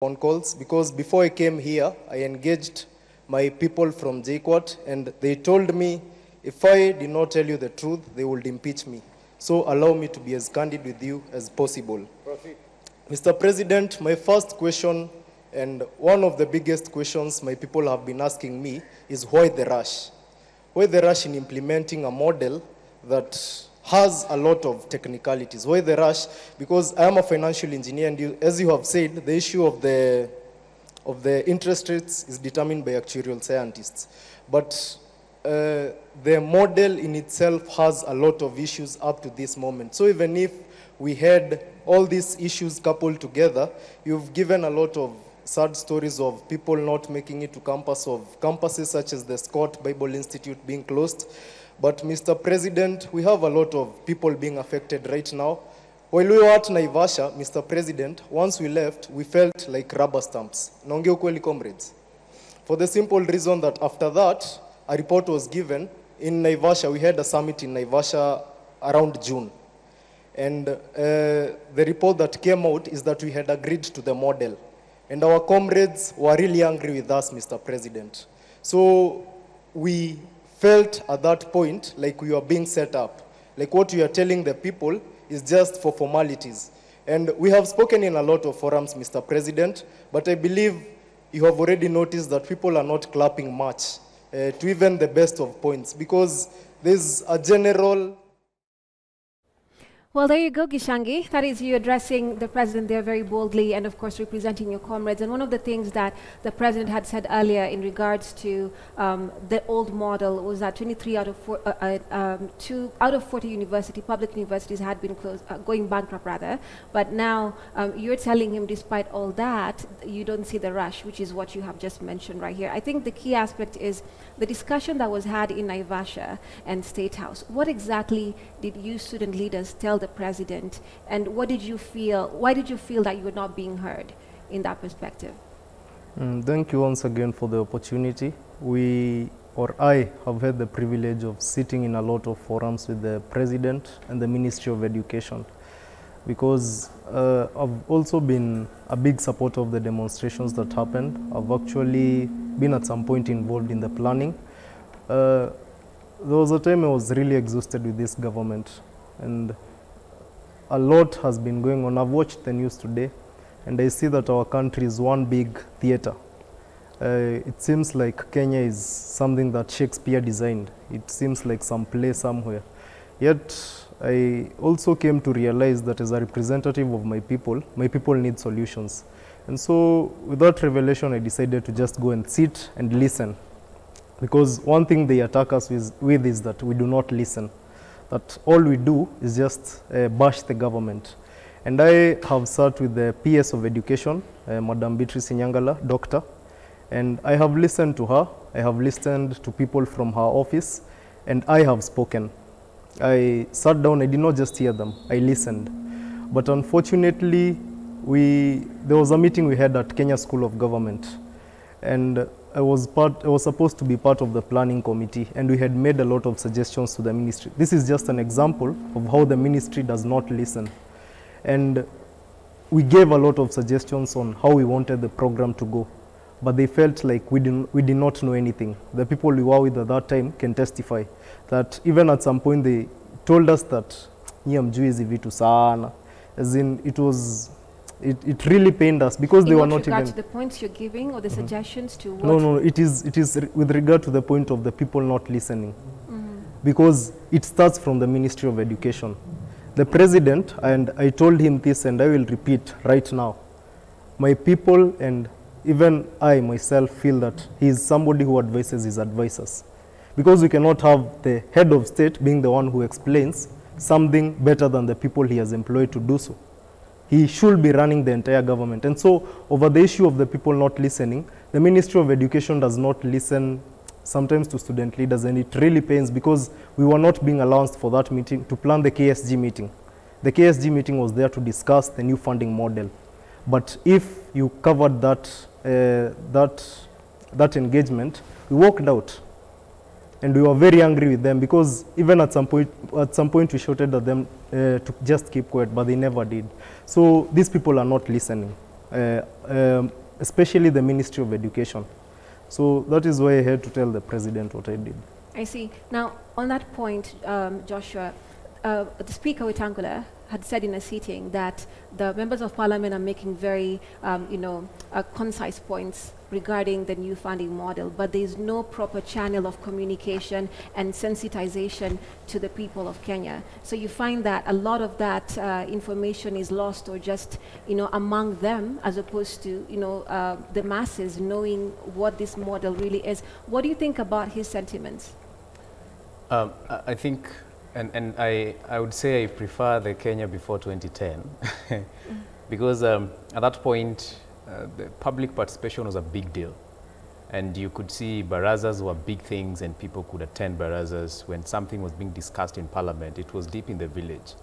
phone calls because before I came here, I engaged my people from JKUAT and they told me if I did not tell you the truth, they would impeach me. So allow me to be as candid with you as possible. Proceed. Mr. President, my first question and one of the biggest questions my people have been asking me is why the rush? Why the rush in implementing a model that has a lot of technicalities? Why the rush? Because I am a financial engineer and as you have said, the issue of the interest rates is determined by actuarial scientists. But the model in itself has a lot of issues up to this moment. So even if we had all these issues coupled together, you've given a lot of sad stories of people not making it to campuses such as the Scott Bible Institute being closed. But Mr. President, we have a lot of people being affected right now. While we were at Naivasha, Mr. President, once we left, we felt like rubber stamps. Naongea ukweli, comrades. For the simple reason that after that, a report was given in Naivasha. We had a summit in Naivasha around June. And the report that came out is that we had agreed to the model. And our comrades were really angry with us, Mr. President. So we felt at that point like we were being set up. Like what we are telling the people is just for formalities. And we have spoken in a lot of forums, Mr. President, but I believe you have already noticed that people are not clapping much to even the best of points because there's a general... Well, there you go, Gishangi. That is you addressing the president there very boldly and, of course, representing your comrades. And one of the things that the president had said earlier in regards to the old model was that 23 out of 40 public universities had been closed, going bankrupt rather. But now you're telling him, despite all that, you don't see the rush, which is what you have just mentioned right here. I think the key aspect is the discussion that was had in Naivasha and State House. What exactly did you student leaders tell the president, and what did you feel? Why did you feel that you were not being heard in that perspective? Thank you once again for the opportunity. I have had the privilege of sitting in a lot of forums with the president and the Ministry of Education because I've also been a big supporter of the demonstrations that happened. I've actually been at some point involved in the planning. There was a time I was really exhausted with this government and a lot has been going on. I've watched the news today and I see that our country is one big theater. It seems like Kenya is something that Shakespeare designed. It seems like some play somewhere. Yet I also came to realize that as a representative of my people need solutions. And so with that revelation, I decided to just go and sit and listen. Because one thing they attack us with is that we do not listen. That all we do is just bash the government. And I have sat with the PS of Education, Madam Beatrice Nyangala, doctor, and I have listened to her. I have listened to people from her office, and I have spoken. I sat down, I did not just hear them, I listened. But unfortunately, there was a meeting we had at Kenya School of Government, and I was supposed to be part of the planning committee, and we had made a lot of suggestions to the ministry. This is just an example of how the ministry does not listen. And we gave a lot of suggestions on how we wanted the program to go, but they felt like we did not know anything. The people we were with at that time can testify that even at some point they told us that nyamjui hizi vitu sana, as in it really pained us because they were not even... In regard to the points you're giving or the suggestions to what? No, it is with regard to the point of the people not listening. Because it starts from the Ministry of Education. The president, and I told him this and I will repeat right now, my people and even I myself feel that he is somebody who advises his advisors. Because we cannot have the head of state being the one who explains something better than the people he has employed to do so. He should be running the entire government. And so over the issue of the people not listening, the Ministry of Education does not listen sometimes to student leaders, and it really pains because we were not being allowed for that meeting to plan the KSG meeting. The KSG meeting was there to discuss the new funding model. But if you covered that engagement, we walked out. And we were very angry with them because even at some point we shouted at them to just keep quiet, but they never did. So these people are not listening. especially the Ministry of Education. So that is why I had to tell the president what I did. I see. Now, on that point, Joshua, the Speaker Wetangula had said in a sitting that the members of parliament are making very, concise points regarding the new funding model, but there is no proper channel of communication and sensitization to the people of Kenya. So you find that a lot of that information is lost or just, among them, as opposed to, the masses knowing what this model really is. What do you think about his sentiments? I think, and I would say I prefer the Kenya before 2010 because at that point, the public participation was a big deal. And you could see barazas were big things and people could attend barazas. When something was being discussed in parliament, it was deep in the village.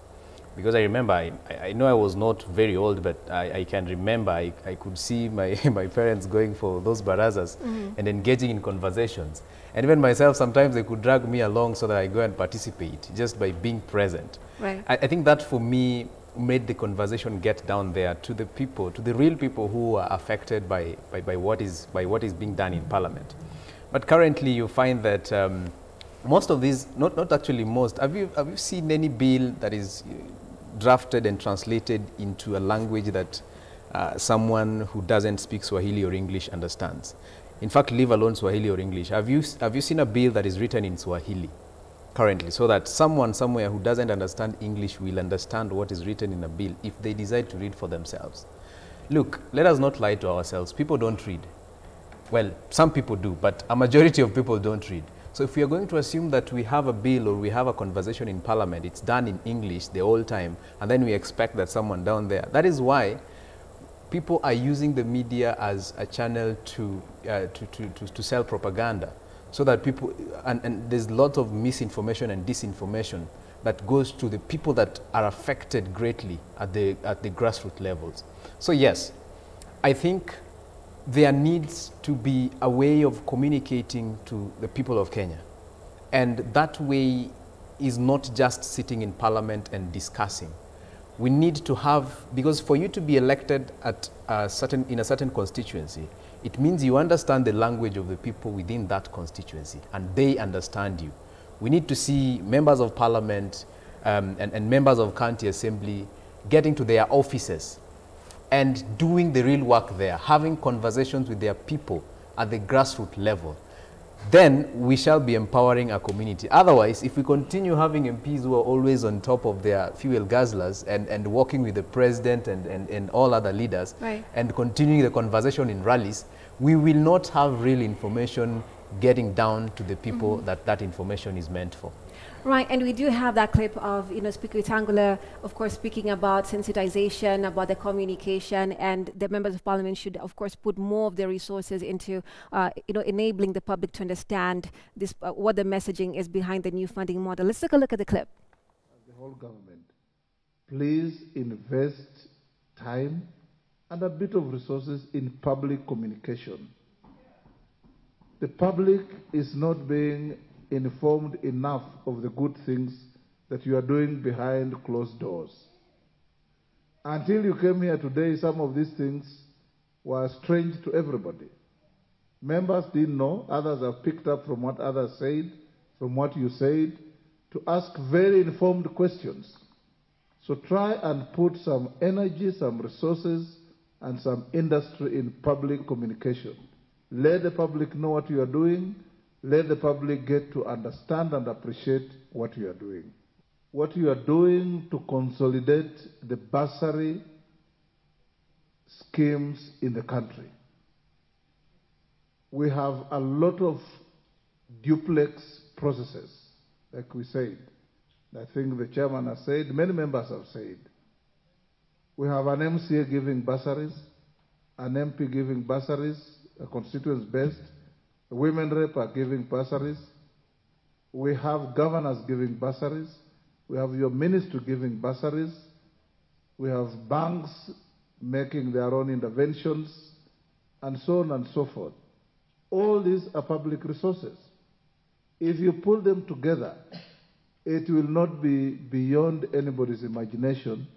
Because I remember, I know I was not very old, but I can remember I could see my parents going for those barazas and engaging in conversations. And even myself, sometimes they could drag me along so that I go and participate just by being present. Right. I think that for me made the conversation get down there to the people, to the real people who are affected by what is being done in parliament. But currently you find that most of these, not actually most, have you seen any bill that is drafted and translated into a language that someone who doesn't speak Swahili or English understands? In fact, leave alone Swahili or English. Have you seen a bill that is written in Swahili currently, so that someone somewhere who doesn't understand English will understand what is written in a bill if they decide to read for themselves? Look, let us not lie to ourselves. People don't read. Well, some people do, but a majority of people don't read. So if we are going to assume that we have a bill or we have a conversation in parliament, it's done in English the whole time, and then we expect that someone down there, that is why people are using the media as a channel to sell propaganda. So that people, and there's lots of misinformation and disinformation that goes to the people that are affected greatly at the grassroots levels. So yes, I think there needs to be a way of communicating to the people of Kenya. And that way is not just sitting in parliament and discussing. We need to have, because for you to be elected at in a certain constituency, it means you understand the language of the people within that constituency and they understand you. We need to see members of parliament and members of county assembly getting to their offices and doing the real work there, having conversations with their people at the grassroots level. Then we shall be empowering our community. Otherwise, if we continue having MPs who are always on top of their fuel guzzlers and working with the president and all other leaders, right, and continuing the conversation in rallies, we will not have real information getting down to the people that information is meant for. Right, and we do have that clip of, Speaker Wetangula, of course, speaking about sensitization, about the communication, and the members of parliament should, of course, put more of their resources into, enabling the public to understand this, what the messaging is behind the new funding model. Let's take a look at the clip. The whole government, please invest time and a bit of resources in public communication. The public is not being informed enough of the good things that you are doing behind closed doors. Until you came here today, some of these things were strange to everybody. Members didn't know, others have picked up from what others said, from what you said, to ask very informed questions. So try and put some energy, some resources, and some industry in public communication. Let the public know what you are doing. Let the public get to understand and appreciate what you are doing. What you are doing to consolidate the bursary schemes in the country. We have a lot of duplex processes, like we said. I think the chairman has said, many members have said. We have an MCA giving bursaries, an MP giving bursaries, a constituents based. Women rep are giving bursaries. We have governors giving bursaries. We have your ministry giving bursaries. We have banks making their own interventions, and so on and so forth. All these are public resources. If you pull them together, it will not be beyond anybody's imagination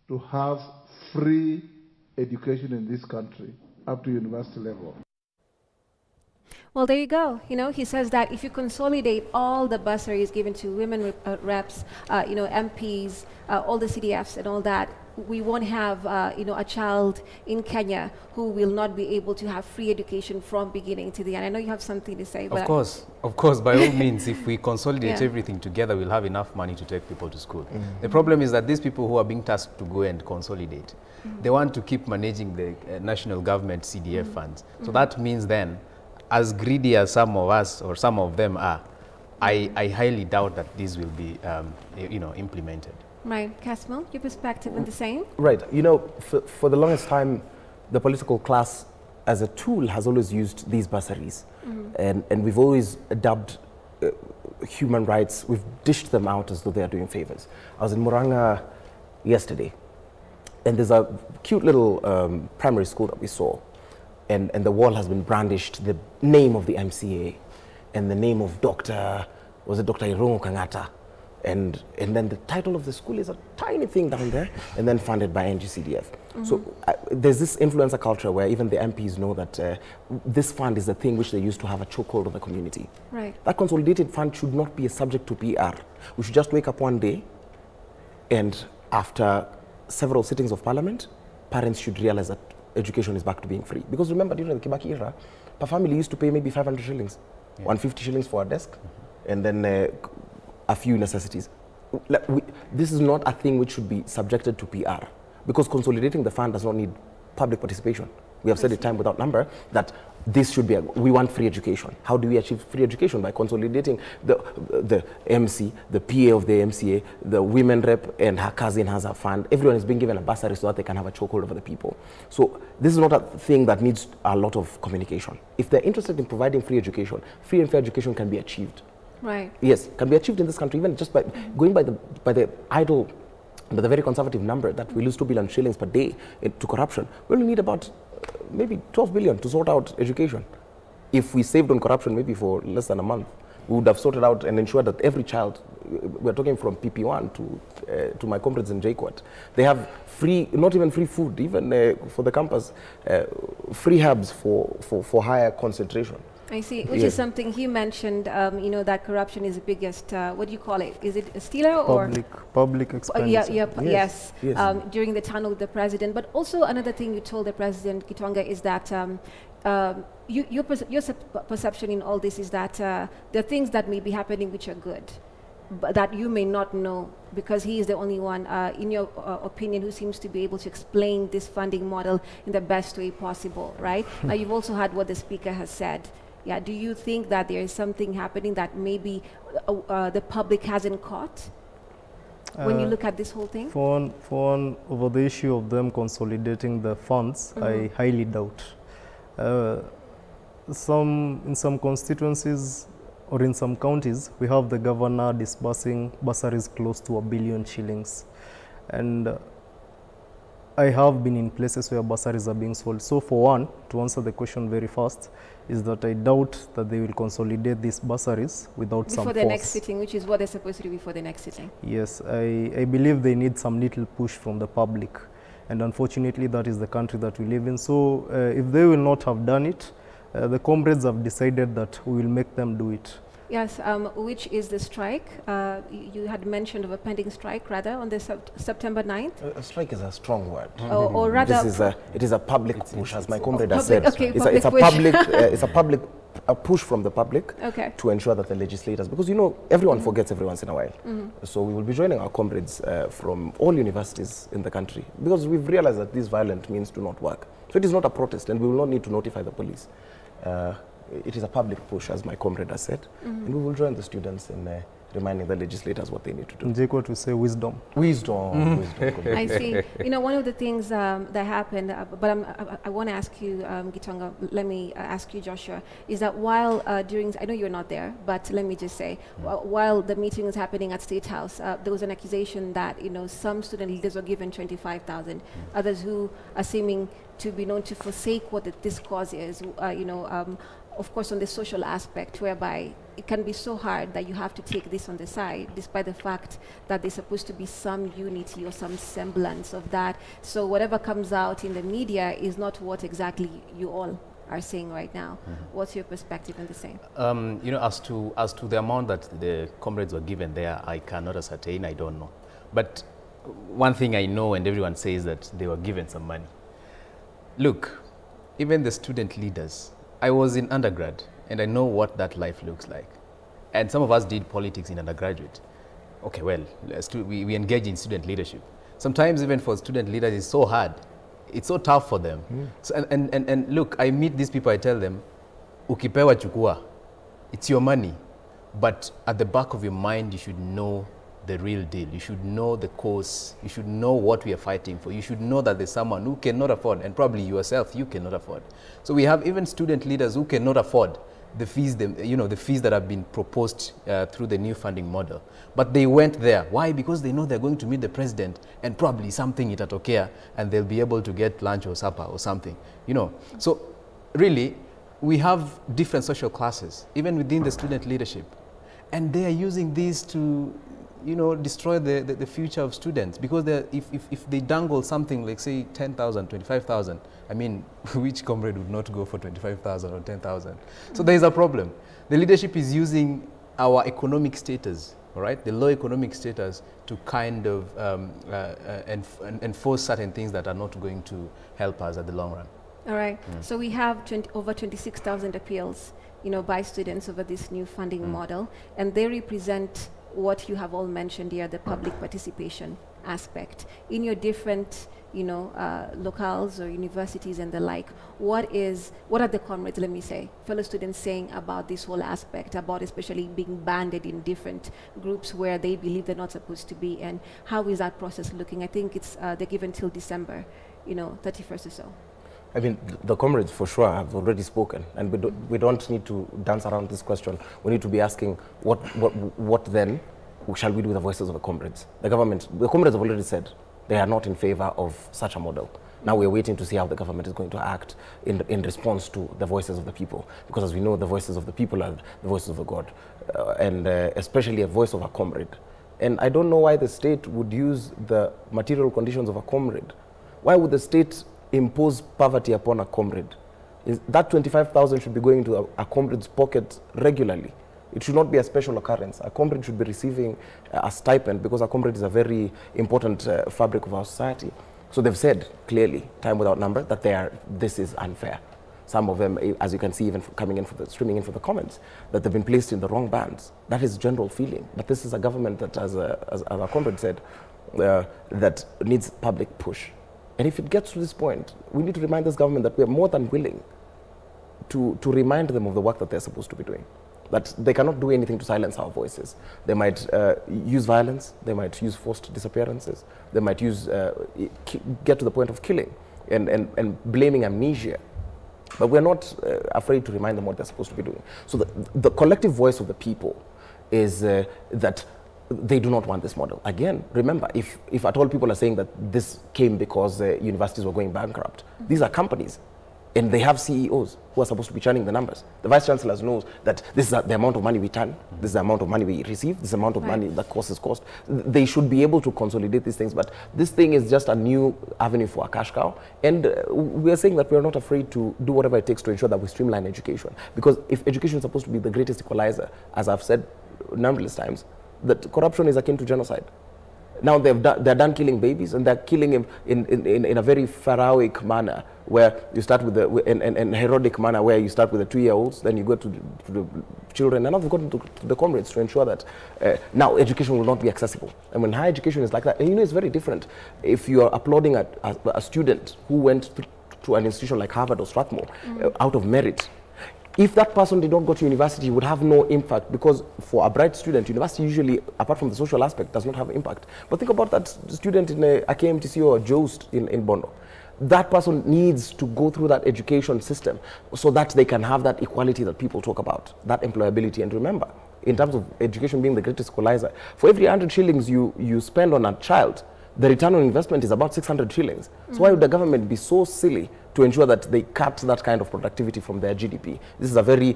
to have free education in this country up to university level. Well, there you go. You know, he says that if you consolidate all the bursaries given to women reps, you know, MPs, all the CDFs and all that, we won't have, you know, a child in Kenya who will not be able to have free education from beginning to the end. I know you have something to say. Of course, by all means, if we consolidate everything together, we'll have enough money to take people to school. The problem is that these people who are being tasked to go and consolidate, they want to keep managing the national government CDF funds. So that means then, as greedy as some of us or some of them are, I highly doubt that these will be, you know, implemented. Right. Casmo, your perspective on the same? Right. You know, for the longest time, the political class as a tool has always used these bursaries. And we've always dubbed human rights, we've dished them out as though they are doing favors. I was in Muranga yesterday, and there's a cute little primary school that we saw. And the wall has been brandished, the name of the MCA and the name of Dr. Irungu Kangata. And then the title of the school is a tiny thing down there, and then funded by NGCDF. So there's this influencer culture where even the MPs know that this fund is the thing which they use to have a chokehold on the community. Right. That consolidated fund should not be a subject to PR. We should just wake up one day, and after several sittings of parliament, parents should realize that education is back to being free. Because remember, during the Kibaki era, per family used to pay maybe 500 shillings, 150 shillings for a desk, and then a few necessities. This is not a thing which should be subjected to PR, because consolidating the fund does not need public participation. We have said it time without number that this should be, we want free education. How do we achieve free education? By consolidating the MC, the PA of the MCA, the women rep and her cousin has a fund. Everyone is being given a bursary so that they can have a chokehold over the people. So this is not a thing that needs a lot of communication. If they're interested in providing free education, free and fair education can be achieved. Right. Yes, can be achieved in this country, even just by going by the idle, but the very conservative number that we lose 2 billion shillings per day to corruption. We only need about maybe 12 billion to sort out education. If we saved on corruption maybe for less than a month, we would have sorted out and ensured that every child, we're talking from PP1 to my comrades in JQuat, they have free, not even free food, even for the campus, free hubs for higher concentration. I see, which is something he mentioned, you know, that corruption is the biggest, what do you call it? Is it a stealer or? Public expenditure. Yes. During the tunnel with the president. But also another thing you told the president, Kitonga, is that your perception in all this is that there are things that may be happening which are good, but that you may not know, because he is the only one, in your opinion, who seems to be able to explain this funding model in the best way possible, right? Now, you've also heard what the speaker has said. Yeah, do you think that there is something happening that maybe the public hasn't caught when you look at this whole thing? Over the issue of them consolidating the funds, I highly doubt. In some constituencies or in some counties, we have the governor disbursing bursaries close to 1 billion shillings. And I have been in places where bursaries are being sold. So for one, to answer the question very fast, is that I doubt that they will consolidate these bursaries without some force. Before the next sitting, which is what they're supposed to do before the next sitting. Yes, I believe they need some little push from the public. And unfortunately, that is the country that we live in. So if they will not have done it, the comrades have decided that we will make them do it. Yes, which is the strike? You had mentioned of a pending strike, rather, on the September 9th? A strike is a strong word. Or rather... It is a public push, as my comrade has said. Okay, it's a public push from the public to ensure that the legislators, because you know, everyone forgets every once in a while. So we will be joining our comrades from all universities in the country, because we've realized that these violent means do not work. So it is not a protest, and we will not need to notify the police. It is a public push, as my comrade has said, and we will join the students in reminding the legislators what they need to do. Jacob to say wisdom. Wisdom. I see. You know, one of the things that happened, but I want to ask you, Gitonga, let me ask you, Joshua, is that while during, I know you're not there, but let me just say, while the meeting was happening at State House, there was an accusation that, you know, some student leaders were given 25,000, others who are seeming to be known to forsake what this cause is, of course on the social aspect, whereby it can be so hard that you have to take this on the side, despite the fact that there's supposed to be some unity or some semblance of that. So whatever comes out in the media is not what exactly you all are saying right now. What's your perspective on the same? As to the amount that the comrades were given there, I cannot ascertain, I don't know. But one thing I know, and everyone says, that they were given some money. Look, even the student leaders, I was in undergrad, and I know what that life looks like. And some of us did politics in undergraduate. Okay, well, we engage in student leadership. Sometimes even for student leaders, it's so hard. It's so tough for them. So, and look, I meet these people, I tell them, ukipewa chukua, it's your money. But at the back of your mind, you should know the real deal. You should know the cause. You should know what we are fighting for. You should know that there's someone who cannot afford, and probably yourself, you cannot afford. So we have even student leaders who cannot afford the fees, the fees that have been proposed through the new funding model. But they went there. Why? Because they know they're going to meet the president, and probably something itatokea, and they'll be able to get lunch or supper or something. So really, we have different social classes, even within the student leadership. And they are using these to destroy the future of students, because if they dangle something like, say, 10,000, 25,000, I mean, which comrade would not go for 25,000 or 10,000? So there is a problem. The leadership is using our economic status, all right, the low economic status, to kind of enforce certain things that are not going to help us at the long run. All right. So we have over 26,000 appeals, by students over this new funding model, and they represent what you have all mentioned here, the public participation aspect. In your different, locales or universities and the like, what are the comrades, let me say, fellow students saying about this whole aspect, about especially being banded in different groups where they believe they're not supposed to be, and how is that process looking? I think it's, they're given till December, 31st or so. I mean, the comrades for sure have already spoken, and we don't need to dance around this question. We need to be asking what then shall we do with the voices of the comrades? The comrades have already said they are not in favor of such a model. Now we're waiting to see how the government is going to act in response to the voices of the people, because as we know, the voices of the people are the voices of the God, and especially a voice of a comrade. And I don't know why the state would use the material conditions of a comrade. Why would the state impose poverty upon a comrade? That 25,000 should be going into a comrade's pocket regularly. It should not be a special occurrence. A comrade should be receiving a stipend, because a comrade is a very important fabric of our society. So they've said clearly, time without number, that this is unfair. Some of them, as you can see, even streaming in for the comments, that they've been placed in the wrong bands. That is general feeling. But this is a government that, as our comrade said, that needs public push. And if it gets to this point, we need to remind this government that we are more than willing to remind them of the work that they're supposed to be doing. That they cannot do anything to silence our voices. They might use violence, they might use forced disappearances, they might get to the point of killing and blaming amnesia. But we're not afraid to remind them what they're supposed to be doing. So the collective voice of the people is that they do not want this model. Again, remember, if at all people are saying that this came because universities were going bankrupt, these are companies, and they have CEOs who are supposed to be churning the numbers. The vice chancellor knows that this is the amount of money we turn, this is the amount of money we receive, this is the amount of money that cost. They should be able to consolidate these things, but this thing is just a new avenue for a cash cow. And we are saying that we are not afraid to do whatever it takes to ensure that we streamline education. Because if education is supposed to be the greatest equalizer, as I've said numberless times, that corruption is akin to genocide. Now they're done killing babies, and they're killing him in a very pharaohic manner, where you start with in Herodic manner, where you start with the 2-year-olds, then you go to the children, and now we've gotten to the comrades to ensure that now education will not be accessible. And when higher education is like that, and it's very different if you are applauding a student who went to an institution like Harvard or Strathmore out of merit. If that person did not go to university, it would have no impact, because for a bright student, university usually, apart from the social aspect, does not have impact. But think about that student in a KMTC or a JOST in Bondo. That person needs to go through that education system so that they can have that equality that people talk about, that employability. And remember, in terms of education being the greatest equalizer, for every 100 shillings you spend on a child, the return on investment is about 600 trillions. So why would the government be so silly to ensure that they cut that kind of productivity from their GDP? This is a very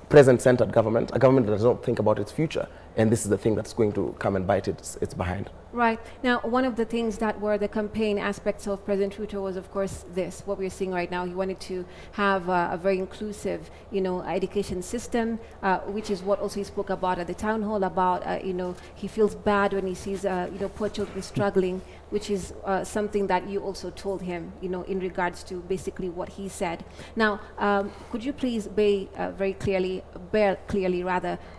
present-centered government, a government that does not think about its future, and this is the thing that's going to come and bite its behind. Right. Now, one of the things that were the campaign aspects of President Ruto was, of course, this, what we're seeing right now. He wanted to have a very inclusive, education system, which is what also he spoke about at the town hall about, he feels bad when he sees, poor children struggling, which is something that you also told him, in regards to basically what he said. Now, could you please bear clearly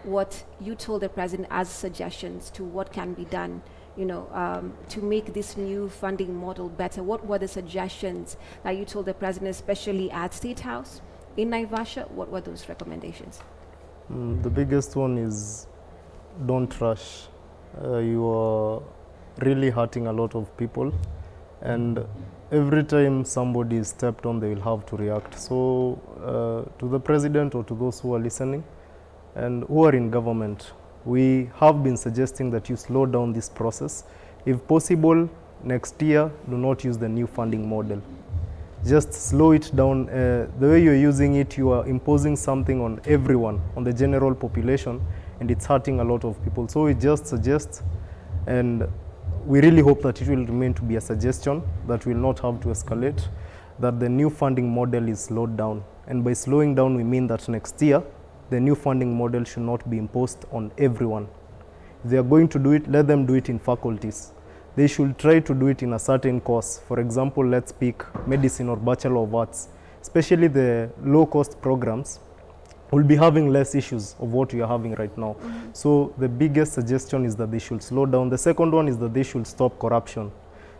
what you told the president as suggestions to what can be done, to make this new funding model better? What were the suggestions that you told the president, especially at State House, in Naivasha? What were those recommendations? The biggest one is don't rush. You are really hurting a lot of people, and every time somebody is stepped on, they will have to react. So to the president or to those who are listening and who are in government, we have been suggesting that you slow down this process. If possible, next year, do not use the new funding model. Just slow it down. The way you're using it, you are imposing something on everyone, on the general population, and it's hurting a lot of people. So we just suggest, and we really hope that it will remain to be a suggestion that will not have to escalate, that the new funding model is slowed down. And by slowing down, we mean that next year, the new funding model should not be imposed on everyone. If they are going to do it, let them do it in faculties. They should try to do it in a certain course. For example, let's pick medicine or Bachelor of Arts. Especially the low-cost programs will be having less issues of what we are having right now. So the biggest suggestion is that they should slow down. The second one is that they should stop corruption,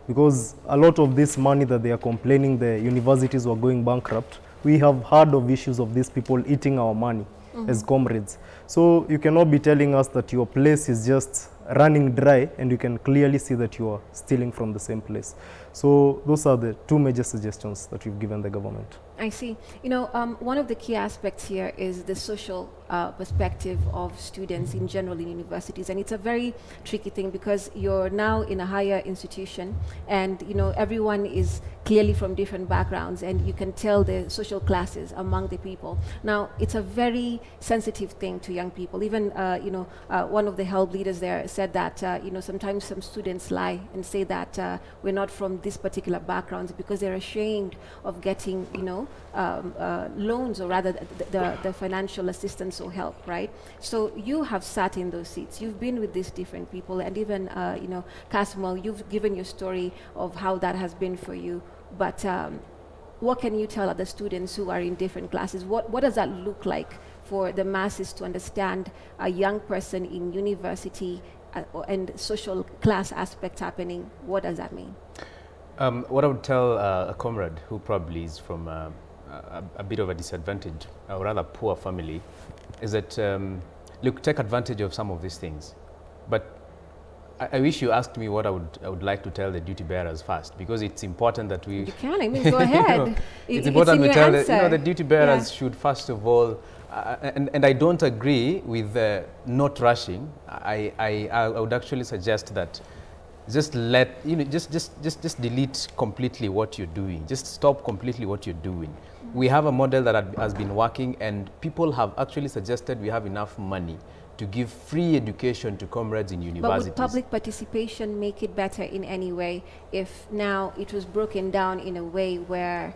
because a lot of this money that they are complaining the universities were going bankrupt, we have heard of issues of these people eating our money as comrades. So you cannot be telling us that your place is just running dry and you can clearly see that you are stealing from the same place. So those are the two major suggestions that we've given the government. I see. One of the key aspects here is the social perspective of students in general in universities, and it's a very tricky thing because you're now in a higher institution, and everyone is clearly from different backgrounds, and you can tell the social classes among the people. Now, it's a very sensitive thing to young people. Even one of the HELB leaders there said that sometimes some students lie and say that we're not from this particular backgrounds because they're ashamed of getting loans, or rather the financial assistance or help, right? So you have sat in those seats. You've been with these different people, and even Kasimal, you've given your story of how that has been for you. But what can you tell other students who are in different classes? What does that look like for the masses to understand a young person in university and social class aspects happening? What does that mean? What I would tell a comrade who probably is from a bit of a disadvantaged or rather poor family is that, look, take advantage of some of these things. But I wish you asked me what I would like to tell the duty bearers first, because it's important that we... You can, I mean, go ahead. It's important to tell the duty bearers should first of all, and I don't agree with not rushing. I would actually suggest that just just delete completely what you're doing. Just stop completely what you're doing. We have a model that has been working, and people have actually suggested we have enough money to give free education to comrades in universities. But would public participation make it better in any way if now it was broken down in a way where,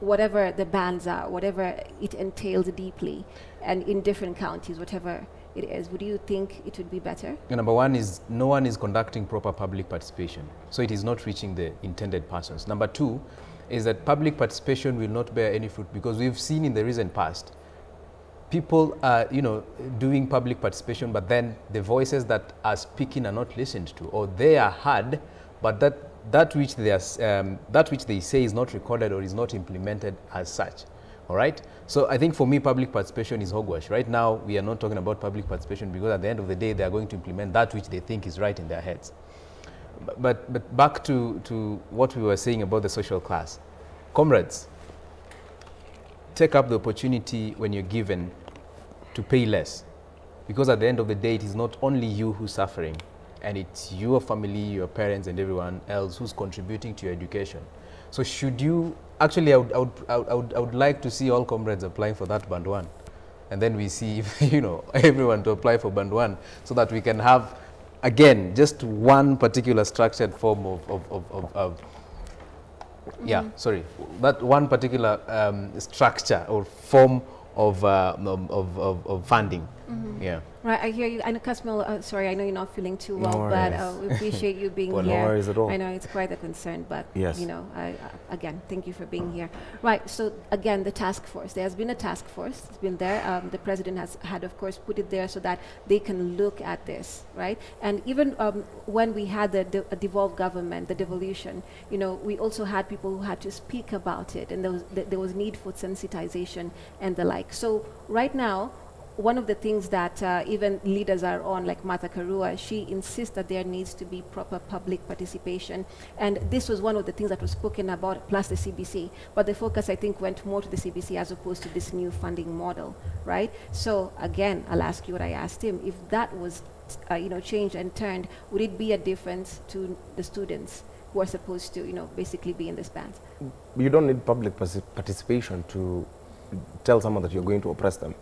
whatever the bans are, whatever it entails deeply, and in different counties, whatever it is, would you think it would be better? Number one is no one is conducting proper public participation, so it is not reaching the intended persons. Number two is that public participation will not bear any fruit, because we've seen in the recent past people are, doing public participation, but then the voices that are speaking are not listened to, or they are heard, but that which they say is not recorded or is not implemented as such. All right. So I think for me, public participation is hogwash. Right now, we are not talking about public participation because at the end of the day, they are going to implement that which they think is right in their heads. But back to what we were saying about the social class. Comrades, take up the opportunity when you're given to pay less, because at the end of the day, it is not only you who's suffering. and it's your family, your parents, and everyone else who's contributing to your education. So should you, actually I would like to see all comrades applying for that band 1. And then we see, if, you know, everyone to apply for band 1, so that we can have, again, just one particular structured form of yeah, sorry, that one particular structure or form of funding. Yeah. Right, I hear you. I know, Kasmil, sorry, I know you're not feeling too well, No but worries. we appreciate you being Well, here. no worries at all. I know it's quite a concern, but Yes. you know, again, thank you for being here. Right, so again, the task force. There has been a task force. It's been there. The president has had, of course, put it there so that they can look at this, right? And even when we had the devolved government, the devolution, you know, we also had people who had to speak about it, and there was need for sensitization and the like. So right now, one of the things that even leaders are on, like Martha Karua, she insists that there needs to be proper public participation. And this was one of the things that was spoken about, plus the CBC. But the focus, I think, went more to the CBC as opposed to this new funding model, right? So again, I'll ask you what I asked him. If that was you know, changed and turned, would it be a difference to the students who are supposed to, you know, basically be in this band? You don't need public participation to tell someone that you're going to oppress them.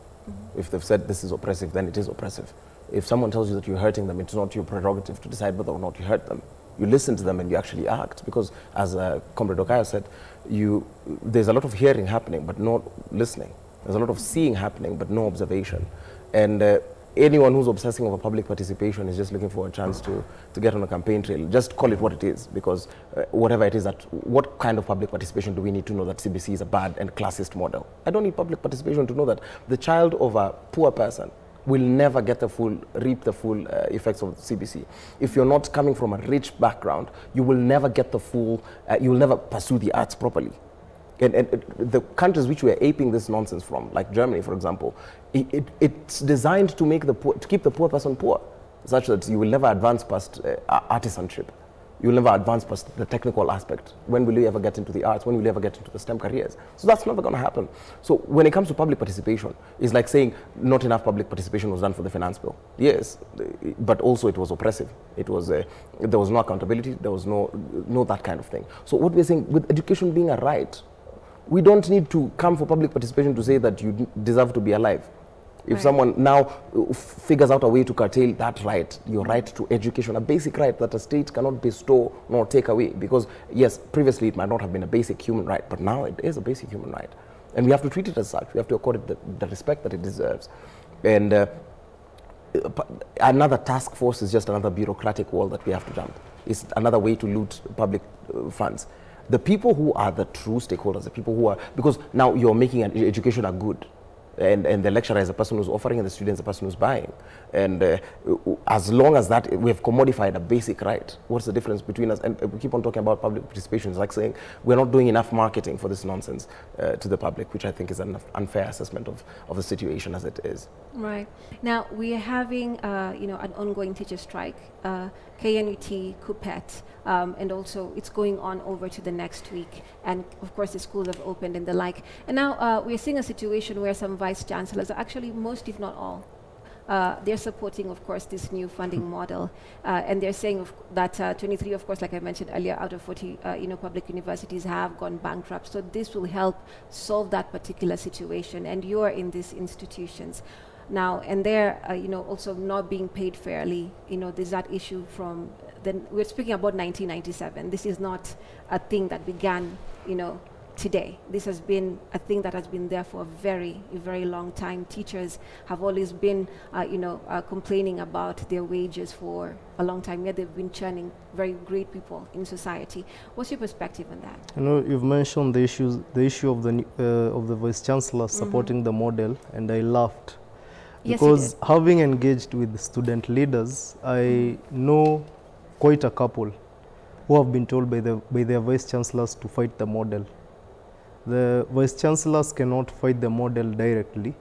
If they've said this is oppressive, then it is oppressive. If someone tells you that you're hurting them, it's not your prerogative to decide whether or not you hurt them. You listen to them and you actually act, because as Comrade Okaya said, there's a lot of hearing happening but not listening. There's a lot of seeing happening but no observation. And anyone who's obsessing over public participation is just looking for a chance to get on a campaign trail. Just call it what it is, because whatever it is, what kind of public participation do we need to know that CBC is a bad and classist model? I don't need public participation to know that the child of a poor person will never reap the full effects of CBC. If you're not coming from a rich background, you will never get the full, you will never pursue the arts properly. And the countries which we are aping this nonsense from, like Germany, for example, it's designed to make to keep the poor person poor, such that you will never advance past artisanship. You will never advance past the technical aspect. When will you ever get into the arts? When will you ever get into the STEM careers? So that's never going to happen. So when it comes to public participation, it's like saying not enough public participation was done for the finance bill. Yes, but also it was oppressive. It was there was no accountability. There was no that kind of thing. So what we're saying, with education being a right, we don't need to come for public participation to say that you deserve to be alive. If someone now figures out a way to curtail that right, your right to education, a basic right that a state cannot bestow nor take away, because yes, previously it might not have been a basic human right, but now it is a basic human right. And we have to treat it as such. We have to accord it the respect that it deserves. And another task force is just another bureaucratic wall that we have to jump. It's another way to loot public funds. The people who are the true stakeholders, the people who are, because now you're making an education a good, and the lecturer is the person who's offering and the student is the person who's buying. And as long as that, we have commodified a basic right. What's the difference between us? And we keep on talking about public participation. It's like saying we're not doing enough marketing for this nonsense to the public, which I think is an unfair assessment of the situation as it is. Right. Now, we are having, you know, an ongoing teacher strike, KNUT, KUPET, and also it's going on over to the next week. And of course, the schools have opened and the like. And now we're seeing a situation where some vice chancellors, actually most if not all, they're supporting, of course, this new funding model. And they're saying that 23, of course, like I mentioned earlier, out of 40 you know, public universities have gone bankrupt. So this will help solve that particular situation. And you're in these institutions now, and they're you know, also not being paid fairly. You know, there's that issue from, then we're speaking about 1997. This is not a thing that began, you know, today. This has been a thing that has been there for a very long time. Teachers have always been, you know, complaining about their wages for a long time. Yet they've been churning very great people in society. What's your perspective on that? You know, you've mentioned the issue of the vice chancellor supporting the model, and I laughed. Yes, because having engaged with student leaders, I know quite a couple who have been told by their vice chancellors to fight the model. The vice chancellors cannot fight the model directly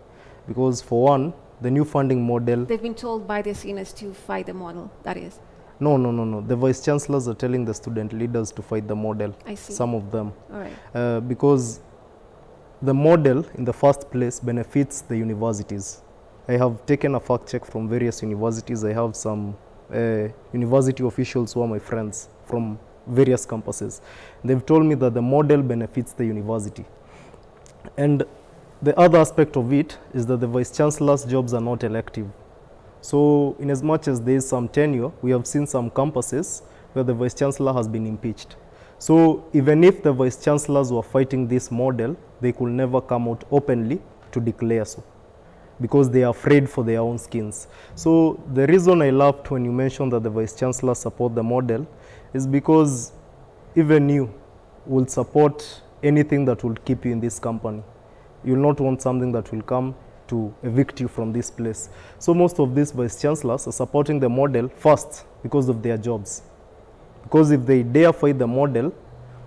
because, for one, the new funding model... They've been told by the seniors to fight the model, that is? No. The vice chancellors are telling the student leaders to fight the model. I see. Some of them. All right. Because the model, in the first place, benefits the universities. I have taken a fact check from various universities. I have some university officials who are my friends from various campuses. They've told me that the model benefits the university. And the other aspect of it is that the vice-chancellor's jobs are not elective. So in as much as there is some tenure, we have seen some campuses where the vice-chancellor has been impeached. So even if the vice-chancellors were fighting this model, they could never come out openly to declare so, because they are afraid for their own skins. So the reason I laughed when you mentioned that the vice-chancellors support the model is because even you will support anything that will keep you in this company. You will not want something that will come to evict you from this place. So most of these vice-chancellors are supporting the model first because of their jobs. Because if they dare fight the model,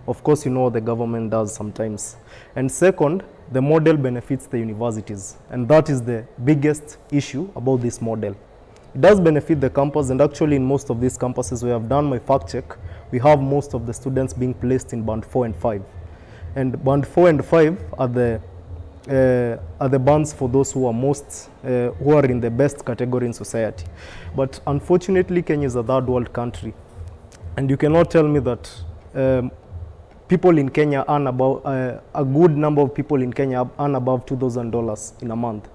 of course you know what the government does sometimes. And second, the model benefits the universities. And that is the biggest issue about this model. It does benefit the campus, and actually in most of these campuses where I've done my fact check, we have most of the students being placed in band 4 and 5. And band 4 and 5 are the bands for those who are most, who are in the best category in society. But unfortunately, Kenya is a third world country. And you cannot tell me that people in Kenya earn about, a good number of people in Kenya earn above $2,000 in a month.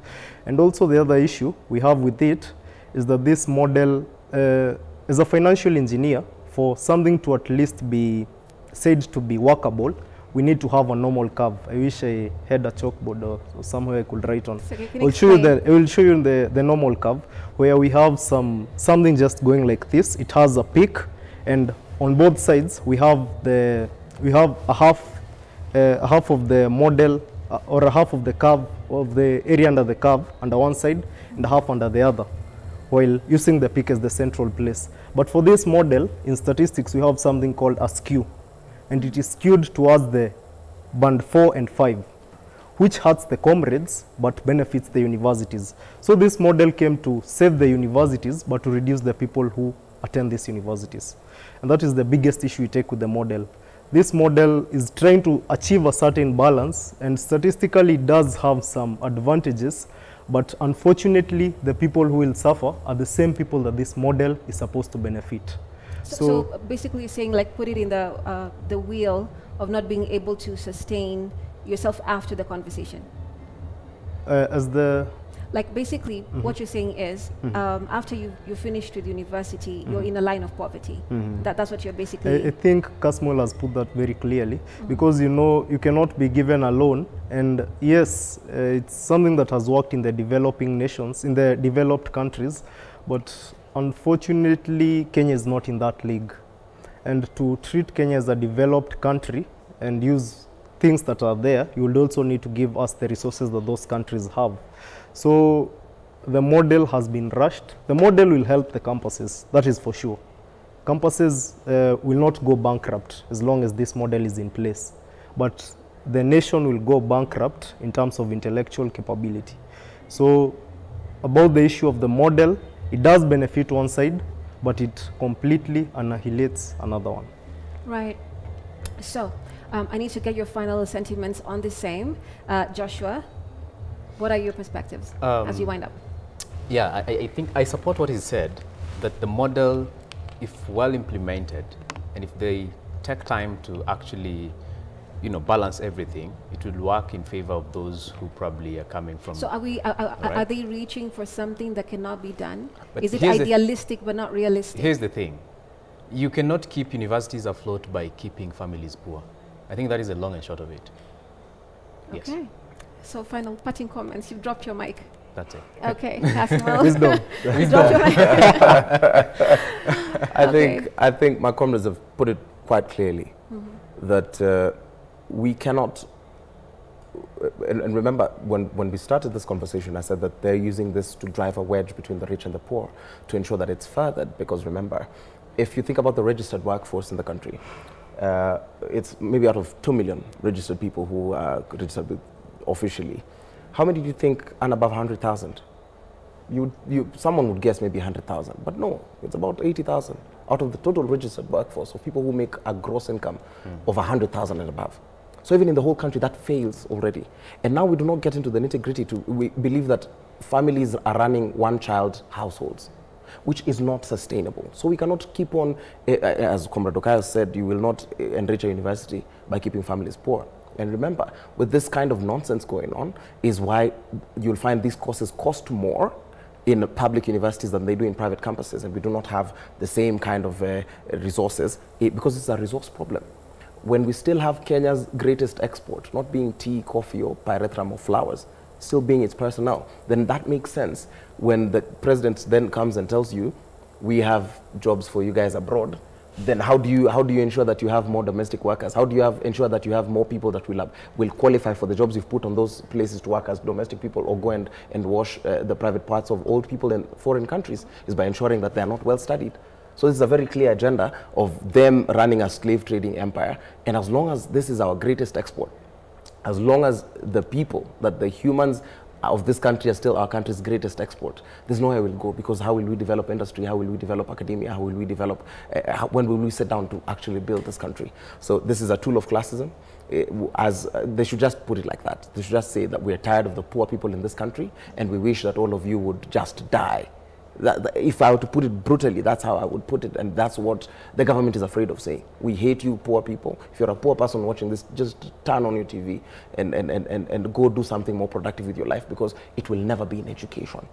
And also the other issue we have with it is that this model, as a financial engineer, for something to at least be said to be workable, we need to have a normal curve. I wish I had a chalkboard or somewhere I could write on. So I will show you the normal curve, where we have something just going like this. It has a peak, and on both sides we have a half of the model, or a half of the curve of the area under the curve under one side and a half under the other, while using the peak as the central place. But for this model, in statistics, we have something called a skew, and it is skewed towards the band 4 and 5, which hurts the comrades but benefits the universities. So this model came to save the universities but to reduce the people who attend these universities. And that is the biggest issue we take with the model. This model is trying to achieve a certain balance, and statistically it does have some advantages, but unfortunately the people who will suffer are the same people that this model is supposed to benefit. So basically you're saying, like, put it in the wheel of not being able to sustain yourself after the conversation. Like basically what you're saying is after you finished with university, you're in a line of poverty. That's what you're basically... I think Kasmuel has put that very clearly, because you know you cannot be given a loan, and yes, it's something that has worked in the developing nations, in the developed countries, but unfortunately Kenya is not in that league. And to treat Kenya as a developed country and use things that are there, you would also need to give us the resources that those countries have. So the model has been rushed. The model will help the campuses, that is for sure. Campuses will not go bankrupt as long as this model is in place. But the nation will go bankrupt in terms of intellectual capability. So about the issue of the model, it does benefit one side, but it completely annihilates another one. Right. So I need to get your final sentiments on the same. Joshua, what are your perspectives as you wind up? Yeah, I think I support what he said, that the model, if well implemented, and if they take time to actually, you know, balance everything, it will work in favor of those who probably are coming from... So are they reaching for something that cannot be done? But is it idealistic but not realistic? Here's the thing. You cannot keep universities afloat by keeping families poor. I think that is the long and short of it. Yes. Okay. So final parting comments. You've dropped your mic. That's it. Okay. Wisdom. Wisdom. Your mic. I think my comrades have put it quite clearly that we cannot, and remember when we started this conversation, I said that they're using this to drive a wedge between the rich and the poor to ensure that it's furthered, because remember, if you think about the registered workforce in the country, it's maybe out of 2 million registered people who are registered officially. How many do you think earn above 100,000? Someone would guess maybe 100,000, but no, it's about 80,000 out of the total registered workforce of people who make a gross income of 100,000 and above. So even in the whole country, that fails already. And now we do not get into the nitty-gritty. We believe that families are running one-child households. which is not sustainable. So we cannot keep on, as Comrade Okayo said, you will not enrich a university by keeping families poor. And remember, with this kind of nonsense going on is why you'll find these courses cost more in public universities than they do in private campuses, and we do not have the same kind of resources because it's a resource problem. When we still have Kenya's greatest export, not being tea, coffee, or pyrethrum or flowers, still being its personnel, then that makes sense when the president then comes and tells you, we have jobs for you guys abroad. Then how do you ensure that you have more domestic workers? How do you ensure that you have more people that will qualify for the jobs you've put on those places to work as domestic people, or go and wash the private parts of old people in foreign countries? Is by ensuring that they are not well studied. So this is a very clear agenda of them running a slave trading empire. And as long as this is our greatest export, as long as the people, that the humans of this country are still our country's greatest export, there's nowhere we'll go, because how will we develop industry? How will we develop academia? How will we develop, when will we sit down to actually build this country? So this is a tool of classism. They should just put it like that. They should just say that we're tired of the poor people in this country and we wish that all of you would just die. If I were to put it brutally, that's how I would put it, and that's what the government is afraid of saying. We hate you, poor people. If you're a poor person watching this, just turn on your TV and go do something more productive with your life, because it will never be in education.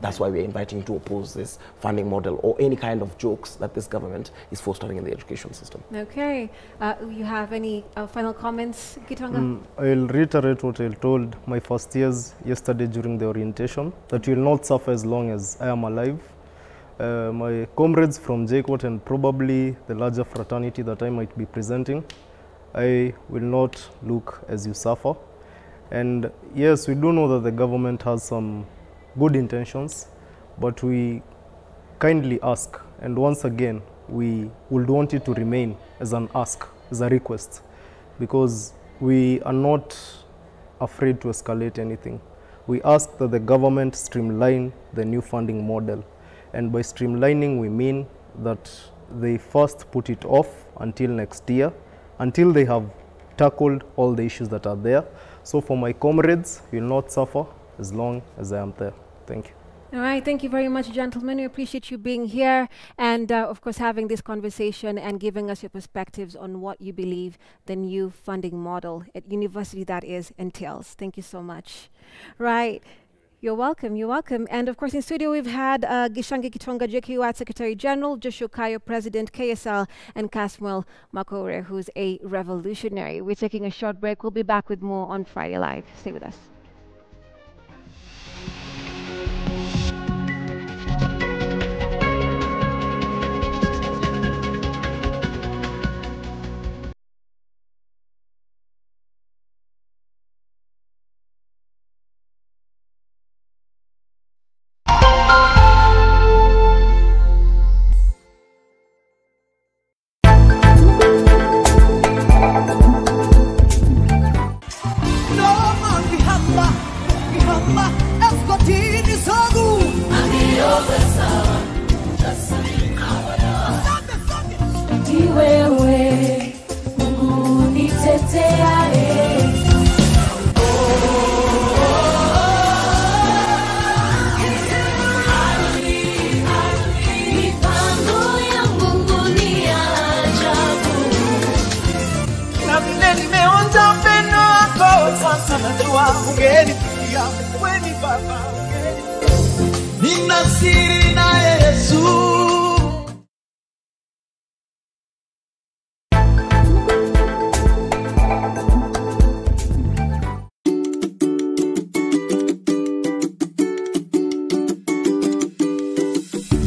That's why we're inviting you to oppose this funding model or any kind of jokes that this government is fostering in the education system. Okay. You have any final comments, Gitonga? I'll reiterate what I told my first years yesterday during the orientation, that you will not suffer as long as I am alive. My comrades from JKUAT and probably the larger fraternity that I might be presenting, I will not look as you suffer. And yes, we do know that the government has some good intentions, but we kindly ask, and once again we would want it to remain as an ask, as a request, because we are not afraid to escalate anything. We ask that the government streamline the new funding model, and by streamlining we mean that they first put it off until next year, until they have tackled all the issues that are there. So for my comrades, you will not suffer as long as I am there. Thank you. All right, thank you very much, gentlemen. We appreciate you being here and, of course, having this conversation and giving us your perspectives on what you believe the new funding model at university that is entails. Thank you so much. Right. You're welcome. You're welcome. And, of course, in studio, we've had Gishangi Gitonga, JKUAT Secretary General, Joshua Okayo, President, KSL, and Kasmuel Makore, who's a revolutionary. We're taking a short break. We'll be back with more on Friday Live. Stay with us.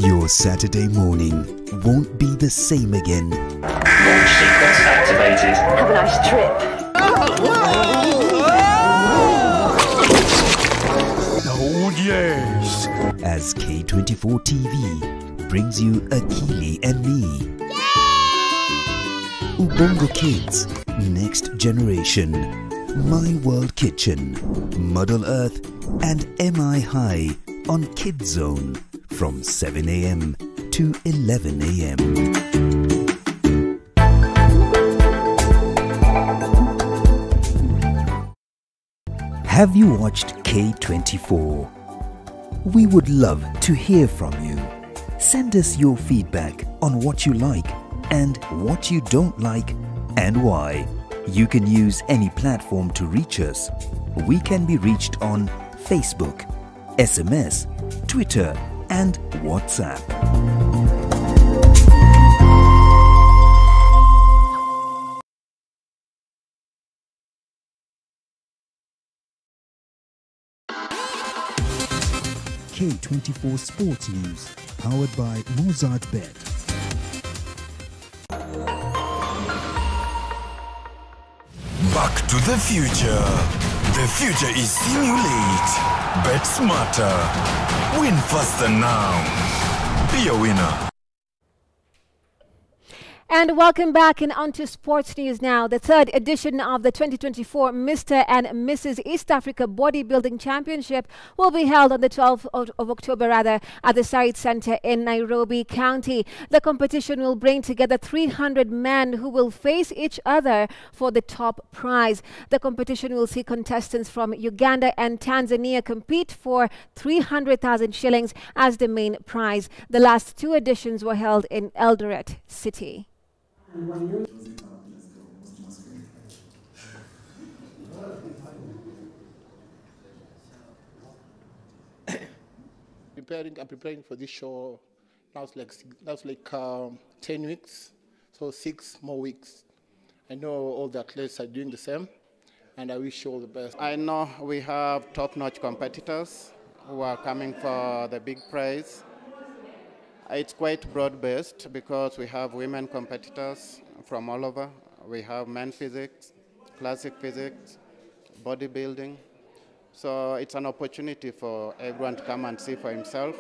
Your Saturday morning won't be the same again. Launch sequence activated. Have a nice trip. Oh yes! As K24 TV brings you Akili and me. Yay! Ubongo Kids, Next Generation, My World Kitchen, Muddle Earth, and MI High on Kids Zone from 7 a.m. to 11 a.m. Have you watched K24? We would love to hear from you. Send us your feedback on what you like and what you don't like and why. You can use any platform to reach us. We can be reached on Facebook, SMS, Twitter and WhatsApp. K24 Sports News, powered by Mozart Bet. Back to the future. The future is simulate. Bet smarter. Win faster now. Be a winner. And welcome back and on to sports news now. The third edition of the 2024 Mr. and Mrs. East Africa Bodybuilding Championship will be held on the 12th of October at the Sarit Center in Nairobi County. The competition will bring together 300 men who will face each other for the top prize. The competition will see contestants from Uganda and Tanzania compete for 300,000 shillings as the main prize. The last two editions were held in Eldoret City. I'm preparing for this show. Now it's like 10 weeks, so 6 more weeks. I know all the athletes are doing the same, and I wish you all the best. I know we have top-notch competitors who are coming for the big prize. It's quite broad-based because we have women competitors from all over. We have men physics, classic physics, bodybuilding. So it's an opportunity for everyone to come and see for himself.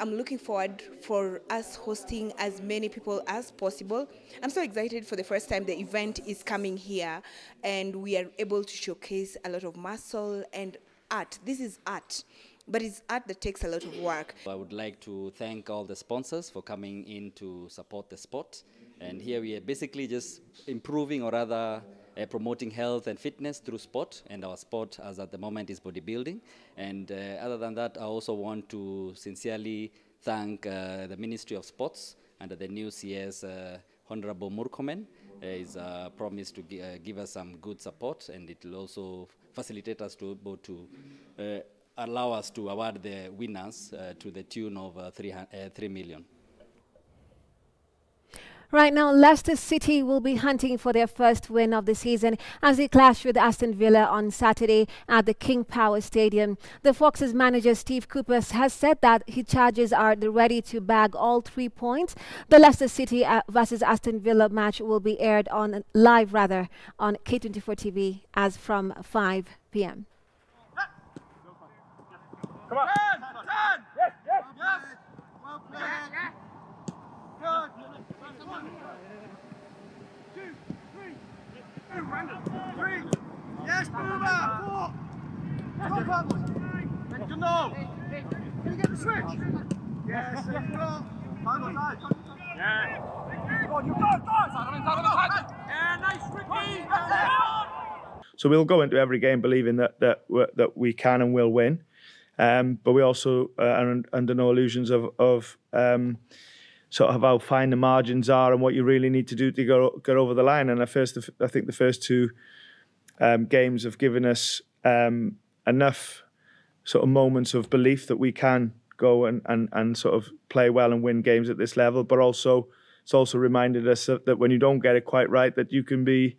I'm looking forward for us hosting as many people as possible. I'm so excited for the first time the event is coming here and we are able to showcase a lot of muscle and art. This is art. But it's art that takes a lot of work. I would like to thank all the sponsors for coming in to support the sport. And here we are basically just improving or rather promoting health and fitness through sport. And our sport as at the moment is bodybuilding. And other than that, I also want to sincerely thank the Ministry of Sports under the new CS, Honorable Murkomen. Is promised to give us some good support, and it will also facilitate us to be able to allow us to award the winners to the tune of 3 million. Right now, Leicester City will be hunting for their first win of the season as they clash with Aston Villa on Saturday at the King Power Stadium. The Foxes manager Steve Cooper has said that his charges are ready to bag all 3 points. The Leicester City versus Aston Villa match will be aired on on K24 TV as from 5 p.m. Come on. 10! Yes, yes, yes! Well played. Good. Come on. 2, 3. Brandon. 3. Yes, Boomer. 4. Come on, good no. Can you get the switch? Yes, there you go. Yeah. Go on, you go. Yeah, nice, Ricky. So we'll go into every game believing that we can and will win. But we also are under no illusions of sort of how fine the margins are and what you really need to do to get over the line. And I think the first 2 games have given us enough sort of moments of belief that we can go and sort of play well and win games at this level. But also, it's also reminded us that when you don't get it quite right, that you can be,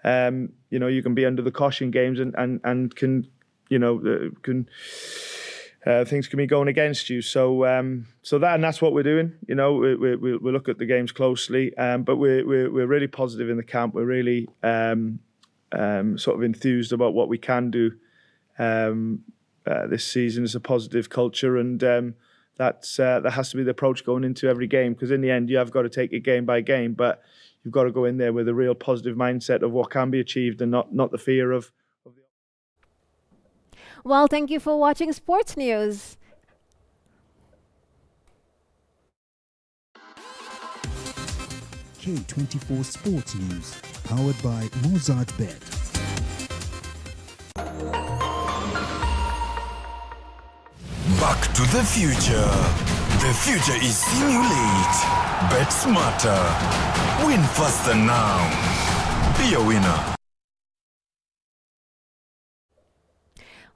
you can be under the caution games and can. Things can be going against you. So that's what we're doing. We look at the games closely, but we're really positive in the camp. We're really sort of enthused about what we can do this season. It's a positive culture, and that has to be the approach going into every game. Because in the end, you have got to take it game by game, but you've got to go in there with a real positive mindset of what can be achieved, and not the fear of. Well, thank you for watching Sports News. K24 Sports News, powered by Mozart Bet. Back to the future. The future is simulate. Bet smarter. Win faster now. Be a winner.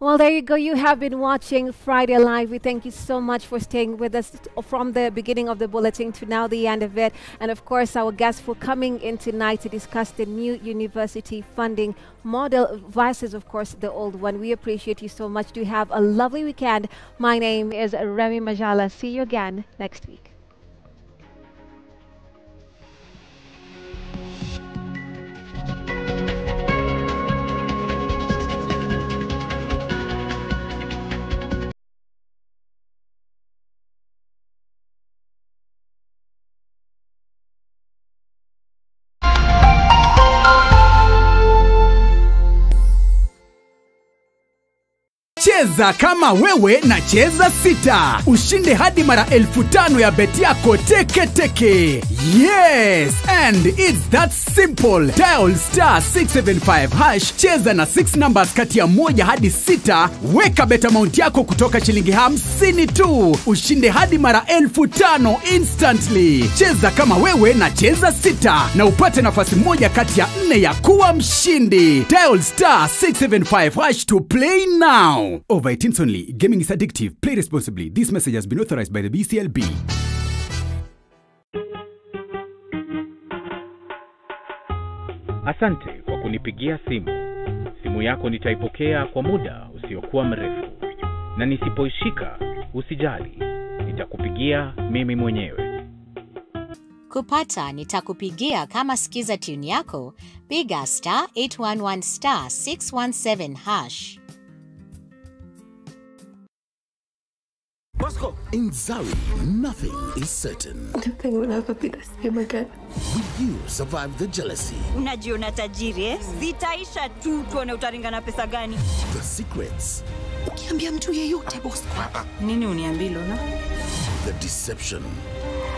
Well, there you go. You have been watching Friday Live. We thank you so much for staying with us from the beginning of the bulletin to now the end of it. And of course, our guests for coming in tonight to discuss the new university funding model versus, of course, the old one. We appreciate you so much. Do have a lovely weekend. My name is Remmy Majala. See you again next week. Cheza kama wewe na cheza sita. Ushinde hadi mara 5,000 ya beti yako teke teke. Yes, and it's that simple. Dial *675#. Cheza na 6 numbers kati ya 1 hadi 6. Weka bet amount yako kutoka shilingi 50 tu. Ushinde hadi mara 5,000 instantly. Cheza kama wewe na cheza sita. Na upate nafasi moja kati ya 4 ya kuwa mshindi. Dial *675# to play now. Over 18 only. Gaming is addictive. Play responsibly. This message has been authorized by the BCLB. Asante kwa kunipigia simu. Simu yako nitaipokea kwa muda usiokuwa mrefu. Na nisipoishika, usijali. Nitakupigia mimi mwenyewe. Kupata nitakupigia kama sikiza tune yako, piga *811 *617#. In Zari, nothing is certain. I don't think we'll ever be the same again. Will you survive the jealousy? Unajiona tajiri, eh? Zitaisha tu tuone utaringana pesa gani. The secrets. Ukiambia mtu yeyote boss kwa. Nini uniambia Lola? The deception.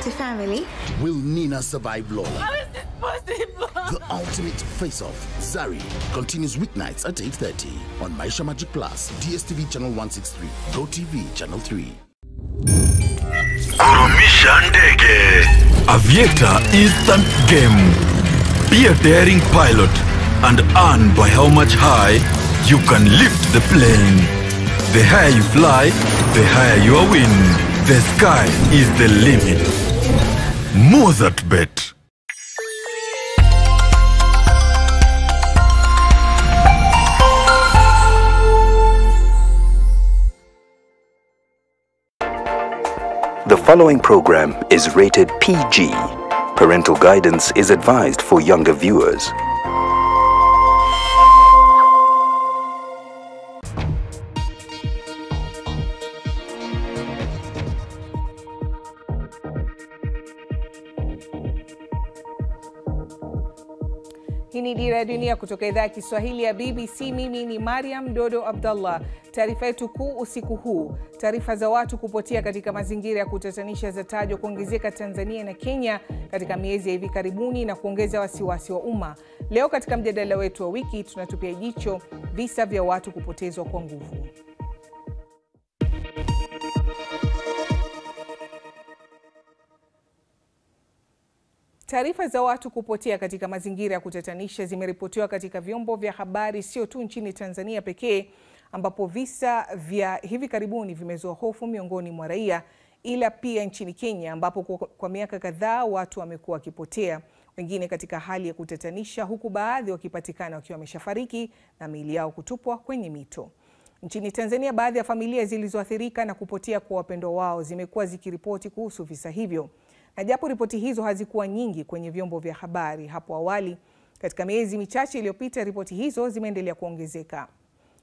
The family. Will Nina survive Lola? How is this possible? The ultimate face-off. Zari continues weeknights at 8:30 on Maisha Magic Plus, DSTV channel 163, GoTV channel 3. Kurumisha ndege. Aviator instant game. Be a daring pilot and earn by how much high you can lift the plane. The higher you fly, the higher your win. The sky is the limit. Mozart Bet. The following program is rated PG. Parental guidance is advised for younger viewers. Hii ni Dira ya Dunia kutoka idhaa ya Kiswahili ya BBC. Mimi ni Mariam Dodo Abdallah. Taarifa yetu kuu usiku huu. Taarifa za watu kupotea katika mazingira ya kutatanisha zatajwa kuongezeka Tanzania na Kenya katika miezi ya hivi karibuni na kuongeza wasiwasi wa umma. Leo katika mjadala wetu wa wiki tunatupia jicho visa vya watu kupotezwa kwa nguvu. Taarifa za watu kupotea katika mazingira ya kutatanisha zimeripotiwa katika vyombo vya habari sio tu nchini Tanzania pekee, ambapo visa vya hivi karibuni vimezua hofu miongoni mwa raia, ila pia nchini Kenya ambapo kwa miaka kadhaa watu wamekuwa wakipotea, wengine katika hali ya kutatanisha, huku baadhi wakipatikana wakiwa wameshafariki na miili yao kutupwa kwenye mito. Nchini Tanzania, baadhi ya familia zilizoathirika na kupotea kwa wapendwa wao zimekuwa zikiripoti kuhusu visa hivyo. Na japo ripoti hizo hazikuwa nyingi kwenye vyombo vya habari hapo awali, katika miezi michache iliyopita ripoti hizo zimeendelea kuongezeka.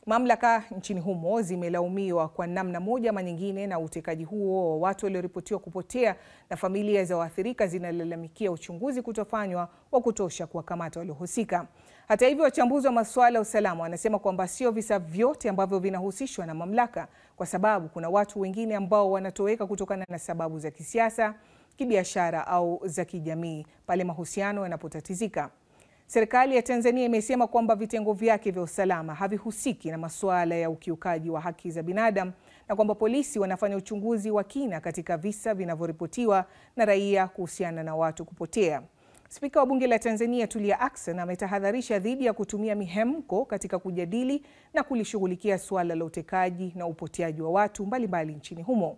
Mamlaka nchini humo zimelaumiwa kwa namna moja ama nyingine na utekaji huo wa watu walioripotiwa kupotea, na familia za waathirika zinalalamikia uchunguzi kutofanywa wa kutosha kuwakamata waliohusika. Hata hivyo, wachambuzi wa masuala ya usalama wanasema kwamba sio visa vyote ambavyo vinahusishwa na mamlaka, kwa sababu kuna watu wengine ambao wanatoweka kutokana na sababu za kisiasa, kibiashara au za kijamii pale mahusiano yanapotatizika. Serikali ya Tanzania imesema kwamba vitengo vyake vya usalama havihusiki na masuala ya ukiukaji wa haki za binadamu na kwamba polisi wanafanya uchunguzi wa kina katika visa vinavyoripotiwa na raia kuhusiana na watu kupotea. Spika wa Bunge la Tanzania Tulia Ackson ametahadharisha dhidi ya kutumia mihemko katika kujadili na kulishughulikia suala la utekaji na upoteaji wa watu mbalimbali nchini humo.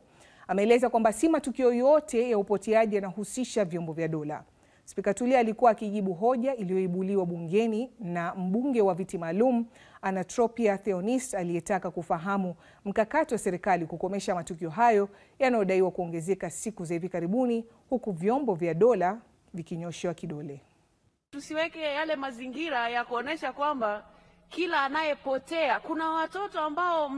Ameeleza kwamba si matukio yote ya upoteaji yanahusisha vyombo vya dola. Spika Tulia alikuwa akijibu hoja iliyoibuliwa bungeni na mbunge wa viti maalum Anatropia Theonist aliyetaka kufahamu mkakati wa serikali kukomesha matukio hayo yanayodaiwa kuongezeka siku za hivi karibuni, huku vyombo vya dola vikinyoshewa kidole. Tusiweke yale mazingira ya kuonesha kwamba kila anayepotea, kuna watoto ambao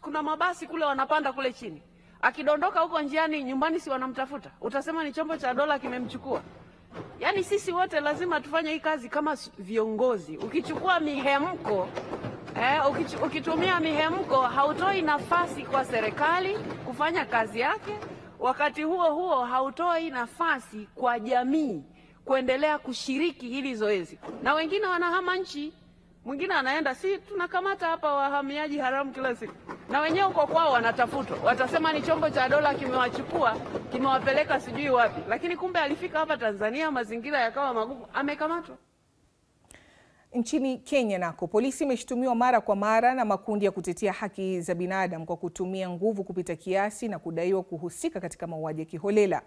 kuna mabasi kule wanapanda kule chini. Akidondoka huko njiani nyumbani si wanamtafuta. Utasema ni chombo cha dola kimemchukua. Yaani sisi wote lazima tufanye hii kazi kama viongozi. Ukichukua mihemko, ukitumia mihemko hautoi nafasi kwa serikali kufanya kazi yake. Wakati huo huo hautoi nafasi kwa jamii kuendelea kushiriki hili zoezi. Na wengine wanahama nchi. Mwingine anaenda, si tunakamata hapa wahamiaji haramu kila siku. Na wenyewe uko kwao wanatafutwa. Watasema ni chombo cha dola kimewachukua, kimewapeleka sijui wapi. Lakini kumbe alifika hapa Tanzania, mazingira yakawa magumu, amekamatwa. Nchini Kenya nako, polisi imeshutumiwa mara kwa mara na makundi ya kutetea haki za binadamu kwa kutumia nguvu kupita kiasi na kudaiwa kuhusika katika mauaji ya kiholela.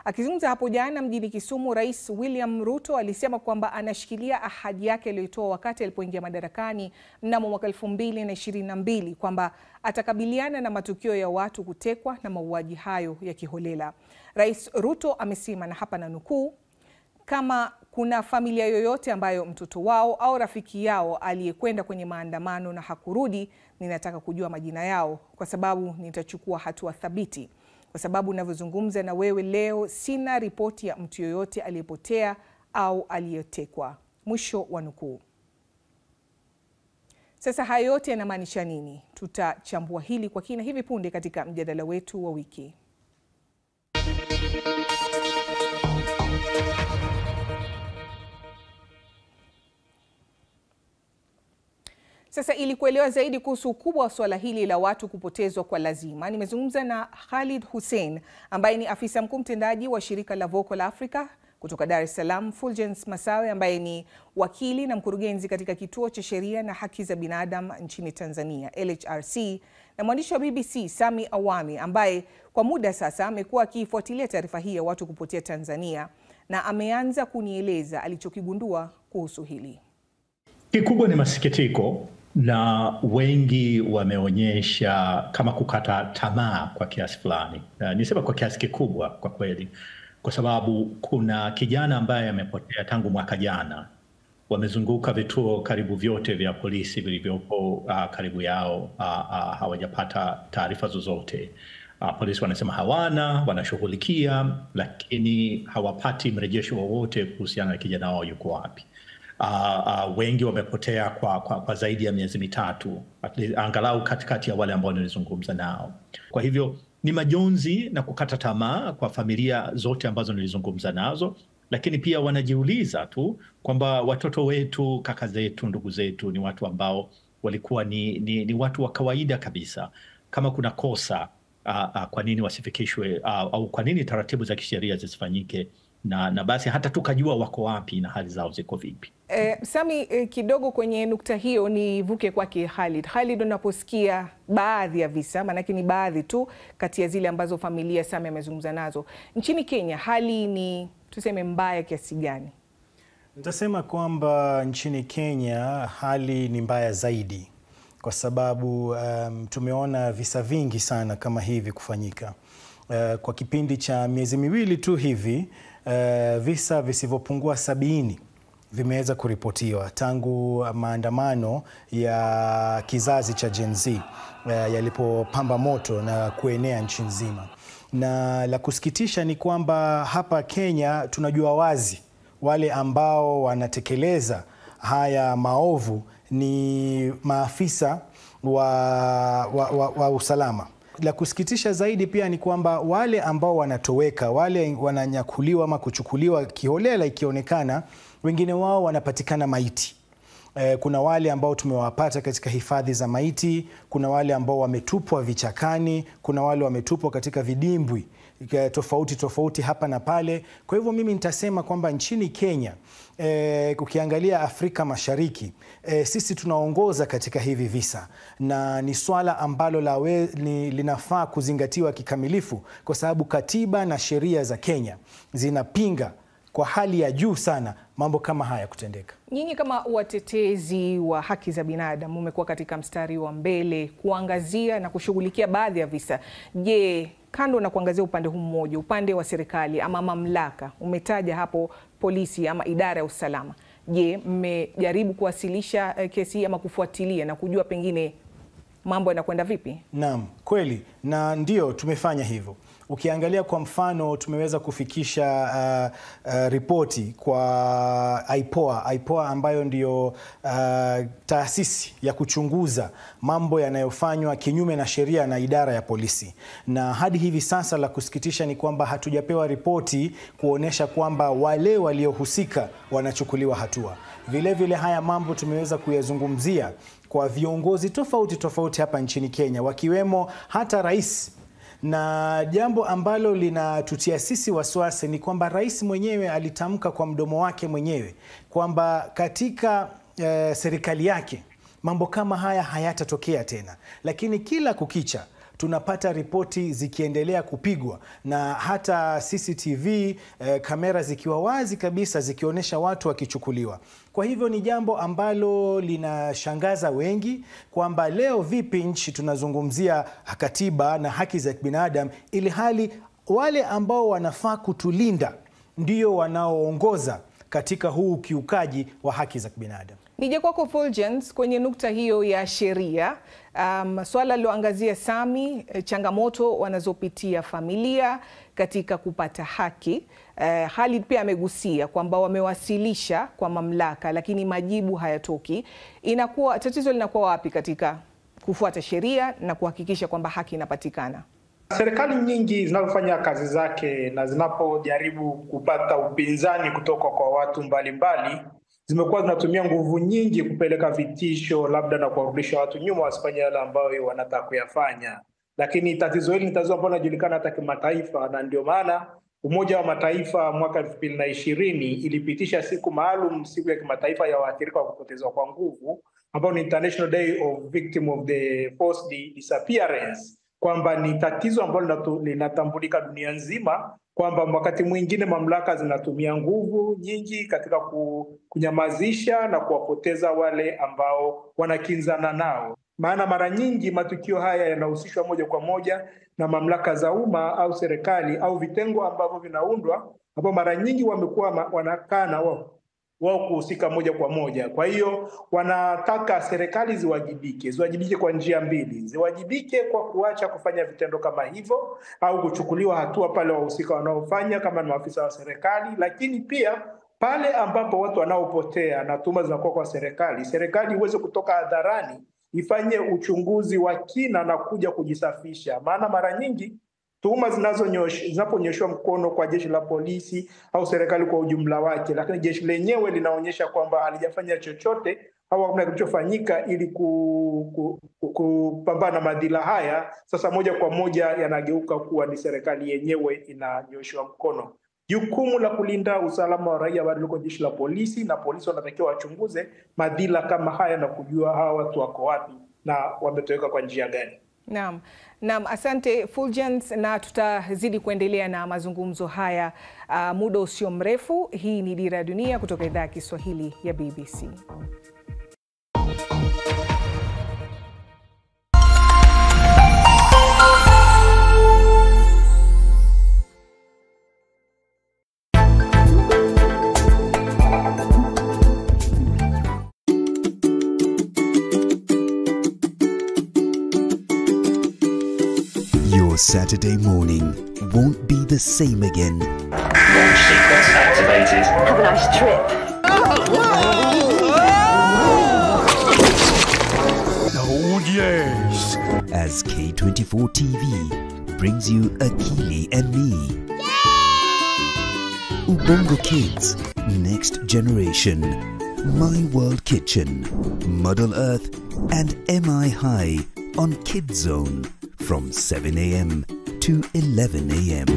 Akizungumza hapo jana mjini Kisumu, Rais William Ruto alisema kwamba anashikilia ahadi yake aliyotoa wakati alipoingia madarakani mnamo mwaka 2022 kwamba atakabiliana na matukio ya watu kutekwa na mauaji hayo ya kiholela. Rais Ruto amesema, na hapa na nukuu, kama kuna familia yoyote ambayo mtoto wao au rafiki yao aliyekwenda kwenye maandamano na hakurudi, ninataka kujua majina yao kwa sababu nitachukua hatua thabiti. Kwa sababu ninavyozungumza na wewe leo sina ripoti ya mtu yoyote aliyepotea au aliyetekwa. Mwisho wa nukuu. Sasa hayo yote yanamaanisha nini? Tutachambua hili kwa kina hivi punde katika mjadala wetu wa wiki. Sasa ili kuelewa zaidi kuhusu ukubwa wa swala hili la watu kupotezwa kwa lazima, nimezungumza na Khalid Hussein ambaye ni afisa mkuu mtendaji wa shirika la Vocal Africa kutoka Dar es Salaam, Fulgence Masawe ambaye ni wakili na mkurugenzi katika kituo cha sheria na haki za binadamu nchini Tanzania, LHRC, na mwandishi wa BBC Sami Awami ambaye kwa muda sasa amekuwa akifuatilia taarifa hii ya watu kupotea Tanzania, na ameanza kunieleza alichokigundua kuhusu hili. Kikubwa ni masikitiko, na wengi wameonyesha kama kukata tamaa kwa kiasi fulani. Nisema kwa kiasi kikubwa kwa kweli, kwa sababu kuna kijana ambaye amepotea tangu mwaka jana. Wamezunguka vituo karibu vyote vya polisi vilivyopo karibu yao, hawajapata taarifa zozote. Polisi wanasema hawana, wanashughulikia, lakini hawapati mrejesho wowote kuhusiana na kijana wao yuko wapi. Wengi wamepotea kwa zaidi ya miezi mitatu, angalau katikati ya wale ambao nilizungumza nao. Kwa hivyo ni majonzi na kukata tamaa kwa familia zote ambazo nilizungumza nazo, lakini pia wanajiuliza tu kwamba watoto wetu, kaka zetu, ndugu zetu ni watu ambao walikuwa ni watu wa kawaida kabisa. Kama kuna kosa, kwa nini wasifikishwe, au kwa nini taratibu za kisheria zisifanyike na basi hata tukajua wako wapi na hali zao ziko vipi. Sami, kidogo kwenye nukta hiyo nivuke kwake Khalid. Khalid, unaposikia baadhi ya visa, maanake ni baadhi tu kati ya zile ambazo familia Sami amezungumza nazo, nchini Kenya hali ni tuseme mbaya kiasi gani? Nitasema kwamba nchini Kenya hali ni mbaya zaidi kwa sababu tumeona visa vingi sana kama hivi kufanyika. Kwa kipindi cha miezi miwili tu hivi, visa visivyopungua 70 vimeweza kuripotiwa tangu maandamano ya kizazi cha Gen Z yalipopamba moto na kuenea nchi nzima. Na la kusikitisha ni kwamba hapa Kenya tunajua wazi wale ambao wanatekeleza haya maovu ni maafisa wa usalama. La kusikitisha zaidi pia ni kwamba wale ambao wanatoweka, wale wananyakuliwa ama kuchukuliwa kiholela ikionekana wengine wao wanapatikana maiti. Kuna wale ambao tumewapata katika hifadhi za maiti, kuna wale ambao wametupwa vichakani, kuna wale wametupwa katika vidimbwi tofauti hapa na pale. Kwa hivyo mimi nitasema kwamba nchini Kenya, ukiangalia Afrika Mashariki, sisi tunaongoza katika hivi visa, na ni swala ambalo linafaa kuzingatiwa kikamilifu, kwa sababu katiba na sheria za Kenya zinapinga kwa hali ya juu sana mambo kama haya kutendeka. Nyinyi kama watetezi wa haki za binadamu mmekuwa katika mstari wa mbele kuangazia na kushughulikia baadhi ya visa. Je, kando na kuangazia upande huu mmoja, upande wa serikali ama mamlaka, umetaja hapo polisi ama idara ya usalama, je, mmejaribu kuwasilisha kesi ama kufuatilia na kujua pengine mambo yanakwenda vipi? Naam, kweli, na ndio tumefanya hivyo. Ukiangalia kwa mfano, tumeweza kufikisha ripoti kwa IPOA ambayo ndio taasisi ya kuchunguza mambo yanayofanywa kinyume na sheria na idara ya polisi. Na hadi hivi sasa la kusikitisha ni kwamba hatujapewa ripoti kuonesha kwamba wale waliohusika wanachukuliwa hatua. Vile vile haya mambo tumeweza kuyazungumzia kwa viongozi tofauti hapa nchini Kenya, wakiwemo hata rais. Na jambo ambalo linatutia sisi wasiwasi ni kwamba rais mwenyewe alitamka kwa mdomo wake mwenyewe kwamba katika serikali yake mambo kama haya hayatatokea tena. Lakini kila kukicha tunapata ripoti zikiendelea kupigwa, na hata CCTV kamera zikiwa wazi kabisa zikionyesha watu wakichukuliwa. Kwa hivyo ni jambo ambalo linashangaza wengi kwamba leo vipi nchi tunazungumzia katiba na haki za binadamu, ili hali wale ambao wanafaa kutulinda ndio wanaoongoza katika huu kiukaji wa haki za binadamu. Nije kwako Fulgence, kwenye nukta hiyo ya sheria, swala liloangazia Sami, changamoto wanazopitia familia katika kupata haki. Hali pia amegusia kwamba wamewasilisha kwa mamlaka lakini majibu hayatoki. Tatizo linakuwa wapi katika kufuata sheria na kuhakikisha kwamba haki inapatikana? Serikali nyingi zinazofanya kazi zake na zinapojaribu kupata upinzani kutoka kwa watu mbalimbali, zimekuwa zinatumia nguvu nyingi kupeleka vitisho labda na kuwarudisha watu nyuma wasifanye yale ambayo wanataka kuyafanya. Lakini tatizo hili ni tatizo ambalo linajulikana hata kimataifa, na ndio maana Umoja wa Mataifa mwaka 2020 ilipitisha siku maalum, siku ya kimataifa ya waathirika wa kupotezwa kwa nguvu, ambayo ni International Day of Victim of the Forced Disappearance, kwamba ni tatizo ambalo linatambulika dunia nzima, kwamba wakati mwingine mamlaka zinatumia nguvu nyingi katika kunyamazisha na kuwapoteza wale ambao wanakinzana nao. Maana mara nyingi matukio haya yanahusishwa moja kwa moja na mamlaka za umma au serikali au vitengo ambavyo vinaundwa, ambao mara nyingi wamekuwa wanakana wao kuhusika moja kwa moja. Kwa hiyo wanataka serikali ziwajibike kwa njia mbili. Ziwajibike kwa kuacha kufanya vitendo kama hivyo au kuchukuliwa hatua pale wahusika wanaofanya kama ni maafisa wa serikali, lakini pia pale ambapo watu wanaopotea na tuhuma zinakuwa kwa serikali iweze kutoka hadharani, ifanye uchunguzi wa kina na kuja kujisafisha. Maana mara nyingi tuhuma zinaponyeshwa mkono kwa jeshi la polisi au serikali kwa ujumla wake, lakini jeshi lenyewe linaonyesha kwamba halijafanya chochote au hakuna kilichofanyika ili kupambana na madhila haya, sasa moja kwa moja yanageuka kuwa ni serikali yenyewe inanyoshwa mkono. Jukumu la kulinda usalama wa raia bado liko jeshi la polisi, na polisi wanatakiwa wachunguze madhila kama haya na kujua hawa watu wako wapi na wametoweka kwa njia gani. Naam, asante Fulgence, na tutazidi kuendelea na mazungumzo haya muda usio mrefu. Hii ni Dira ya Dunia kutoka idhaa ya Kiswahili ya BBC. Saturday morning won't be the same again. Launch sequence activated. Have a nice trip. Oh yes! As K24 TV brings you Akili and me. Ubongo Kids, Next Generation, My World Kitchen, Muddle Earth, and MI High on Kids Zone from 7 a.m. to 11 a.m.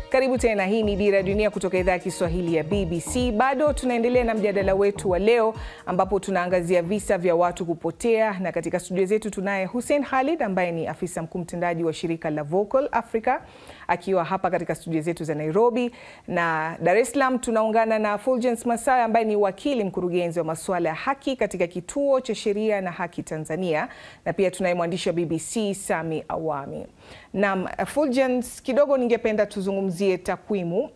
Karibu tena, hii ni Dira Dunia kutoka idhaa ya Kiswahili ya BBC. Bado tunaendelea na mjadala wetu wa leo ambapo tunaangazia visa vya watu kupotea, na katika studio zetu tunaye Hussein Khalid ambaye ni afisa mkuu mtendaji wa shirika la Vocal Africa akiwa hapa katika studio zetu za Nairobi, na Dar es Salaam tunaungana na Fulgence Masawe ambaye ni wakili mkurugenzi wa masuala ya haki katika kituo cha sheria na haki Tanzania, na pia tunaye mwandishi wa BBC Sami Awami. Na Fulgence, kidogo ningependa tuzungumzie takwimu.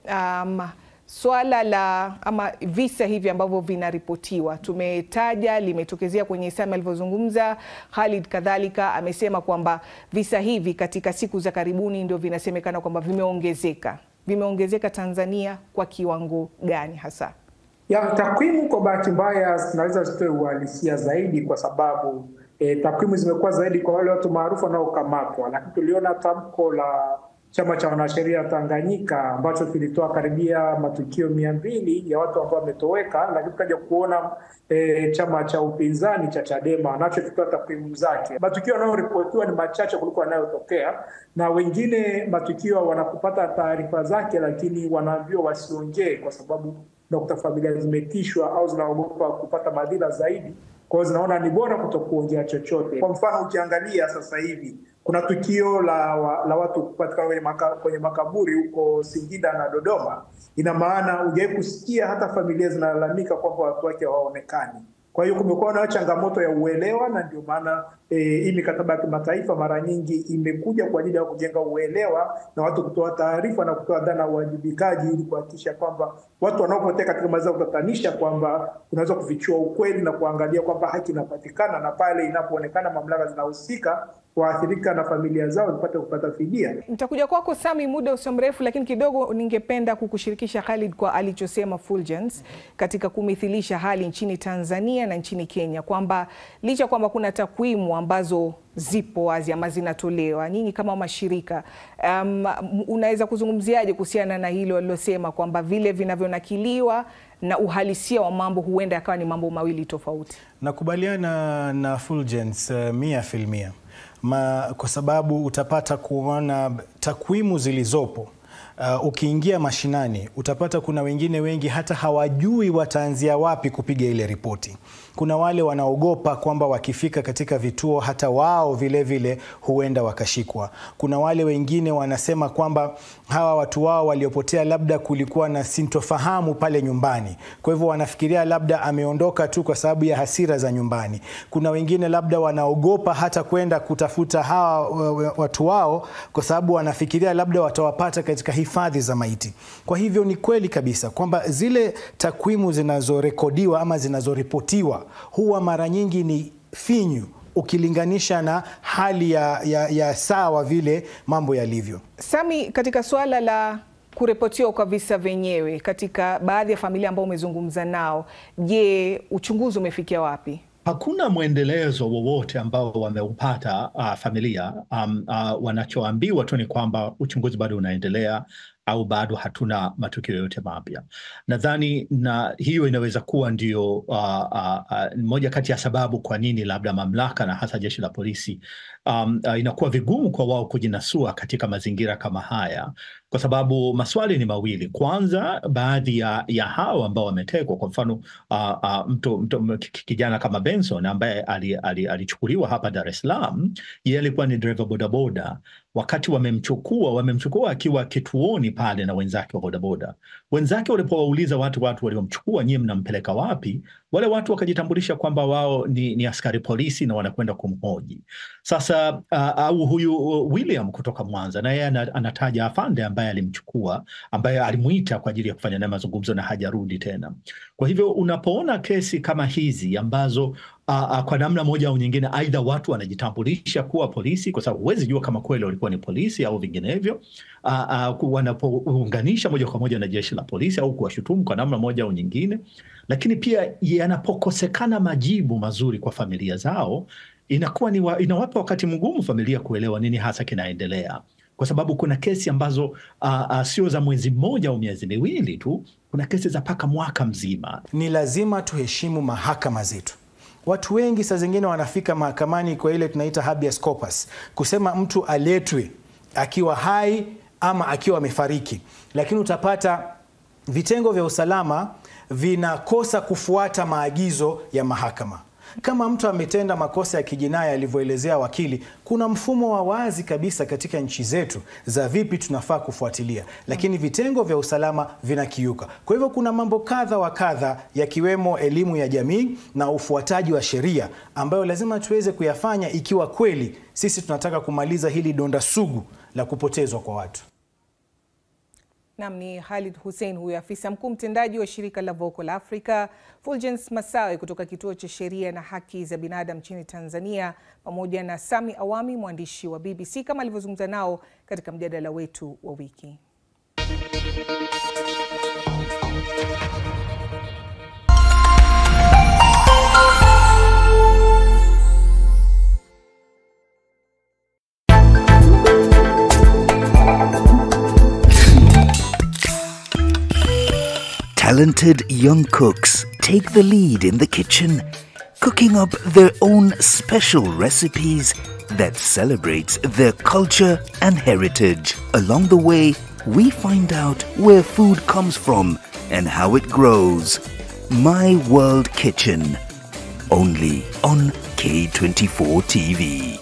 Swala la ama visa hivi ambavyo vinaripotiwa, tumetaja limetokezea kwenye Sami alivyozungumza. Khalid kadhalika amesema kwamba visa hivi katika siku za karibuni ndio vinasemekana kwamba vimeongezeka Tanzania kwa kiwango gani hasa? Ya takwimu kwa bahati mbaya zinaweza zitoe uhalisia zaidi kwa sababu takwimu zimekuwa zaidi kwa wale watu maarufu wanaokamatwa, lakini tuliona tamko la chama cha wanasheria Tanganyika ambacho kilitoa karibia matukio 200 ya watu ambao wametoweka, lakini tukaja kuona chama cha upinzani cha Chadema nacho kitoa takwimu zake. Matukio yanayoripotiwa ni machache kuliko yanayotokea, na wengine matukio wanapopata taarifa zake lakini wanaambiwa wasiongee kwa sababu ndio familia zimetishwa au zinaogopa kupata madhila zaidi. Kwa hiyo zinaona ni bora kutokuongea chochote. Kwa mfano ukiangalia sasa hivi kuna tukio la watu kupatikana kwenye makaburi huko Singida na Dodoma. Ina maana hujawahi kusikia hata familia zinalalamika kwamba watu wake hawaonekani. Kwa hiyo kumekuwa na changamoto ya uelewa, na ndio maana hii mikataba ya kimataifa mara nyingi imekuja kwa ajili ya kujenga uelewa na watu kutoa taarifa na kutoa dhana uwajibikaji ili kuhakikisha kwamba watu wanaopotea katika mazingira ya kutatanisha kwamba unaweza kufichua ukweli na kuangalia kwamba haki inapatikana, na pale inapoonekana mamlaka zinahusika waathirika na familia zao zipate kupata fidia. Nitakuja kwako Sami muda usio mrefu, lakini kidogo ningependa kukushirikisha Khalid kwa alichosema Fulgence katika kumithilisha hali nchini Tanzania na nchini Kenya, kwamba licha kwamba kuna takwimu ambazo zipo wazi ama zinatolewa, nyinyi kama mashirika unaweza kuzungumziaje kuhusiana na hilo alilosema kwamba vile vinavyonakiliwa na uhalisia wa mambo huenda yakawa ni mambo mawili tofauti? Nakubaliana na Fulgence 100%. Kwa sababu utapata kuona takwimu zilizopo. Ukiingia mashinani utapata kuna wengine wengi hata hawajui wataanzia wapi kupiga ile ripoti. Kuna wale wanaogopa kwamba wakifika katika vituo hata wao vile vile huenda wakashikwa. Kuna wale wengine wanasema kwamba hawa watu wao waliopotea labda kulikuwa na sintofahamu pale nyumbani, kwa hivyo wanafikiria labda ameondoka tu kwa sababu ya hasira za nyumbani. Kuna wengine labda wanaogopa hata kwenda kutafuta hawa watu wao kwa sababu wanafikiria labda watawapata katika hifadhi za maiti. Kwa hivyo ni kweli kabisa kwamba zile takwimu zinazorekodiwa ama zinazoripotiwa huwa mara nyingi ni finyu ukilinganisha na hali ya sawa vile mambo yalivyo. Sami, katika swala la kuripotiwa kwa visa venyewe katika baadhi ya familia ambao umezungumza nao, je, uchunguzi umefikia wapi? Hakuna mwendelezo wowote ambao wameupata familia. Wanachoambiwa tu ni kwamba uchunguzi bado unaendelea. au bado hatuna matukio yote mapya. Nadhani na hiyo inaweza kuwa ndio moja kati ya sababu kwa nini labda mamlaka na hasa jeshi la polisi inakuwa vigumu kwa wao kujinasua katika mazingira kama haya, kwa sababu maswali ni mawili. Kwanza, baadhi ya hao ambao wametekwa, kwa mfano kijana kama Benson ambaye alichukuliwa hapa Dar es Salaam, yeye alikuwa ni driver bodaboda. Wakati wamemchukua akiwa kituoni pale na wenzake wa bodaboda. Wenzake walipowauliza watu waliomchukua, nyie mnampeleka wapi? Wale watu wakajitambulisha kwamba wao ni askari polisi na wanakwenda kumhoji. Sasa au huyu William kutoka Mwanza, na yeye anataja afande ambaye alimchukua, ambaye alimuita kwa ajili ya kufanya naye mazungumzo na hajarudi tena. Kwa hivyo unapoona kesi kama hizi ambazo kwa namna moja au nyingine, aidha watu wanajitambulisha kuwa polisi, kwa sababu huwezi jua kama kweli walikuwa ni polisi au vinginevyo, wanapounganisha moja kwa moja na jeshi la polisi au kuwashutumu kwa namna moja au nyingine, lakini pia yanapokosekana majibu mazuri kwa familia zao, inakuwa inawapa wakati mgumu familia kuelewa nini hasa kinaendelea, kwa sababu kuna kesi ambazo sio za mwezi mmoja au miezi miwili tu, kuna kesi za paka mwaka mzima. Ni lazima tuheshimu mahakama zetu. Watu wengi saa zingine wanafika mahakamani kwa ile tunaita habeas corpus, kusema mtu aletwe akiwa hai ama akiwa amefariki, lakini utapata vitengo vya usalama vinakosa kufuata maagizo ya mahakama. Kama mtu ametenda makosa ya kijinai alivyoelezea wakili, kuna mfumo wa wazi kabisa katika nchi zetu za vipi tunafaa kufuatilia, lakini vitengo vya usalama vinakiuka. Kwa hivyo kuna mambo kadha wa kadha, yakiwemo elimu ya jamii na ufuataji wa sheria, ambayo lazima tuweze kuyafanya ikiwa kweli sisi tunataka kumaliza hili donda sugu la kupotezwa kwa watu. Nam ni Khalid Hussein, huyu afisa mkuu mtendaji wa shirika la Vocal Africa, Fulgence Masawe kutoka kituo cha sheria na haki za binadamu nchini Tanzania, pamoja na Sami Awami, mwandishi wa BBC, kama alivyozungumza nao katika mjadala wetu wa wiki. Talented young cooks take the lead in the kitchen, cooking up their own special recipes that celebrates their culture and heritage. Along the way, we find out where food comes from and how it grows. My World Kitchen, only on K24 TV.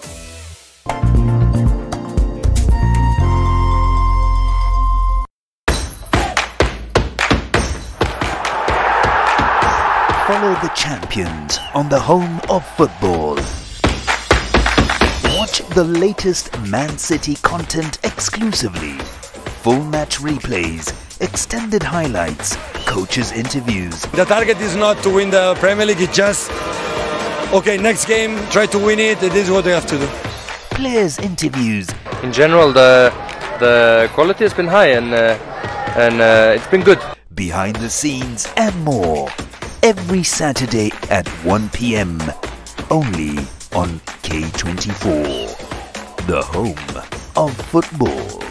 Follow the champions on the home of football. Watch the latest Man City content exclusively. Full match replays, extended highlights, coaches' interviews. The target is not to win the Premier League, it's just, okay, next game, try to win it, this is what we have to do. Players' interviews. In general, the quality has been high and it's been good. Behind the scenes and more. Every Saturday at 1 p.m. only on K24, the home of football.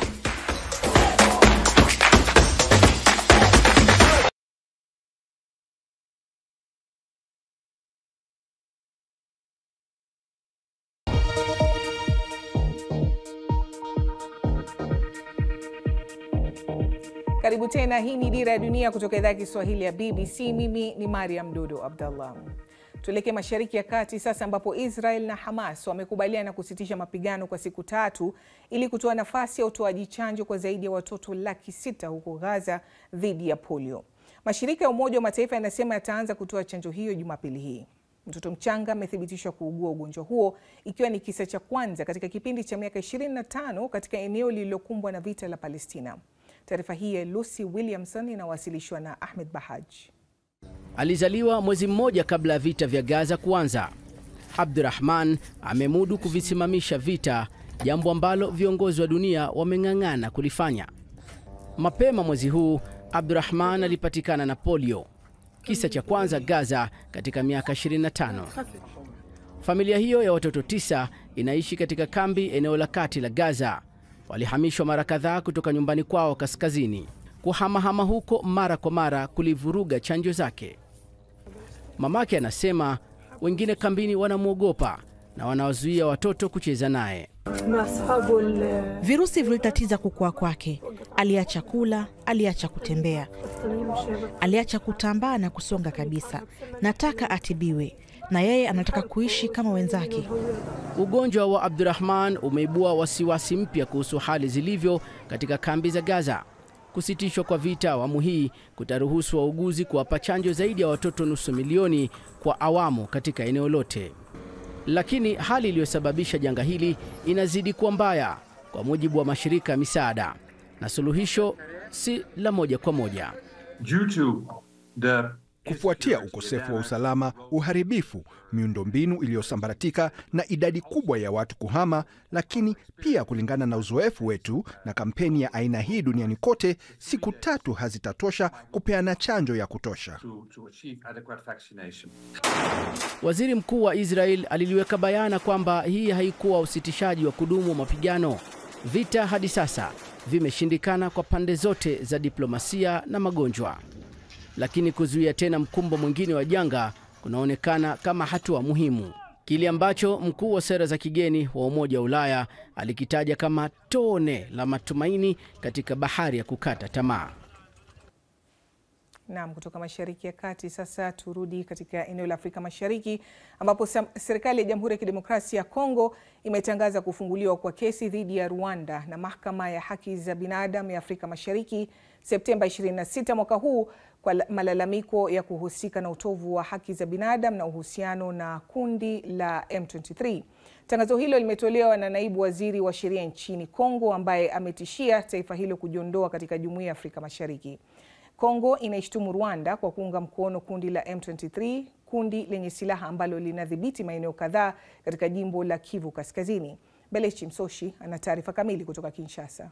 Karibu tena, hii ni Dira ya Dunia kutoka idhaa ya Kiswahili ya BBC. Mimi ni Mariam Dudu Abdallah. Tuelekee Mashariki ya Kati sasa, ambapo Israel na Hamas wamekubaliana kusitisha mapigano kwa siku 3 ili kutoa nafasi ya utoaji chanjo kwa zaidi ya watoto 600,000 huko Gaza dhidi ya polio. Mashirika ya Umoja wa Mataifa yanasema yataanza kutoa chanjo hiyo Jumapili hii. Mtoto mchanga amethibitishwa kuugua ugonjwa huo, ikiwa ni kisa cha kwanza katika kipindi cha miaka 25 katika eneo lililokumbwa na vita la Palestina. Taarifa hii ya Lucy Williamson inawasilishwa na Ahmed Bahaj. Alizaliwa mwezi mmoja kabla ya vita vya Gaza kuanza. Abdurrahman amemudu kuvisimamisha vita, jambo ambalo viongozi wa dunia wameng'ang'ana kulifanya. Mapema mwezi huu, Abdurrahman alipatikana na polio, kisa cha kwanza Gaza katika miaka 25. Familia hiyo ya watoto 9 inaishi katika kambi eneo la kati la Gaza. walihamishwa mara kadhaa kutoka nyumbani kwao kaskazini. Kuhamahama huko mara kwa mara kulivuruga chanjo zake. Mamake anasema wengine kambini wanamwogopa na wanawazuia watoto kucheza naye. Virusi vilitatiza kukua kwake. Aliacha kula, aliacha kutembea, aliacha kutambaa na kusonga kabisa. Nataka atibiwe na yeye anataka kuishi kama wenzake. Ugonjwa wa Abdurrahman umeibua wasiwasi mpya kuhusu hali zilivyo katika kambi za Gaza. Kusitishwa kwa vita awamu hii kutaruhusu wauguzi kuwapa chanjo zaidi ya watoto 500,000 kwa awamu katika eneo lote. Lakini hali iliyosababisha janga hili inazidi kuwa mbaya kwa mujibu wa mashirika ya misaada, na suluhisho si la moja kwa moja. Kufuatia ukosefu wa usalama, uharibifu, miundombinu iliyosambaratika na idadi kubwa ya watu kuhama, lakini pia kulingana na uzoefu wetu na kampeni ya aina hii duniani kote, siku 3 hazitatosha kupeana chanjo ya kutosha. Waziri Mkuu wa Israel aliliweka bayana kwamba hii haikuwa usitishaji wa kudumu wa mapigano. Vita hadi sasa vimeshindikana kwa pande zote za diplomasia na magonjwa. Lakini kuzuia tena mkumbo mwingine wa janga kunaonekana kama hatua muhimu. Kile ambacho mkuu wa sera za kigeni wa Umoja wa Ulaya alikitaja kama tone la matumaini katika bahari ya kukata tamaa. Naam, kutoka Mashariki ya Kati sasa turudi katika eneo la Afrika Mashariki ambapo serikali ya Jamhuri ya Kidemokrasia ya Kongo imetangaza kufunguliwa kwa kesi dhidi ya Rwanda na Mahakama ya Haki za Binadamu ya Afrika Mashariki Septemba 26 mwaka huu kwa malalamiko ya kuhusika na utovu wa haki za binadamu na uhusiano na kundi la M23. Tangazo hilo limetolewa na naibu waziri wa sheria nchini Kongo ambaye ametishia taifa hilo kujiondoa katika Jumuiya ya Afrika Mashariki. Kongo inaishtumu Rwanda kwa kuunga mkono kundi la M23, kundi lenye silaha ambalo linadhibiti maeneo kadhaa katika jimbo la Kivu Kaskazini. Belechi Msoshi ana taarifa kamili kutoka Kinshasa.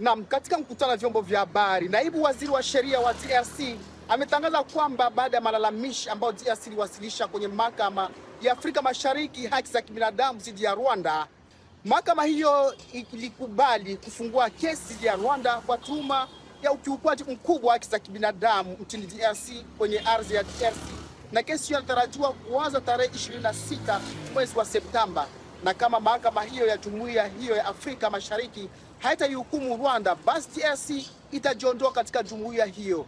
Naam, katika mkutano wa vyombo vya habari, naibu waziri wa sheria wa DRC ametangaza kwamba baada ya malalamishi ambayo DRC iliwasilisha kwenye Mahakama ya Afrika Mashariki haki za kibinadamu dhidi ya Rwanda, mahakama hiyo ilikubali kufungua kesi dhidi ya Rwanda kwa tuhuma ya ukiukwaji mkubwa wa haki za kibinadamu nchini DRC kwenye ardhi ya DRC, na kesi hiyo inatarajiwa kuanza tarehe 26 mwezi wa Septemba. Na kama mahakama hiyo ya Jumuiya hiyo ya Afrika Mashariki haitaihukumu Rwanda, basi DRC itajiondoa katika jumuiya hiyo.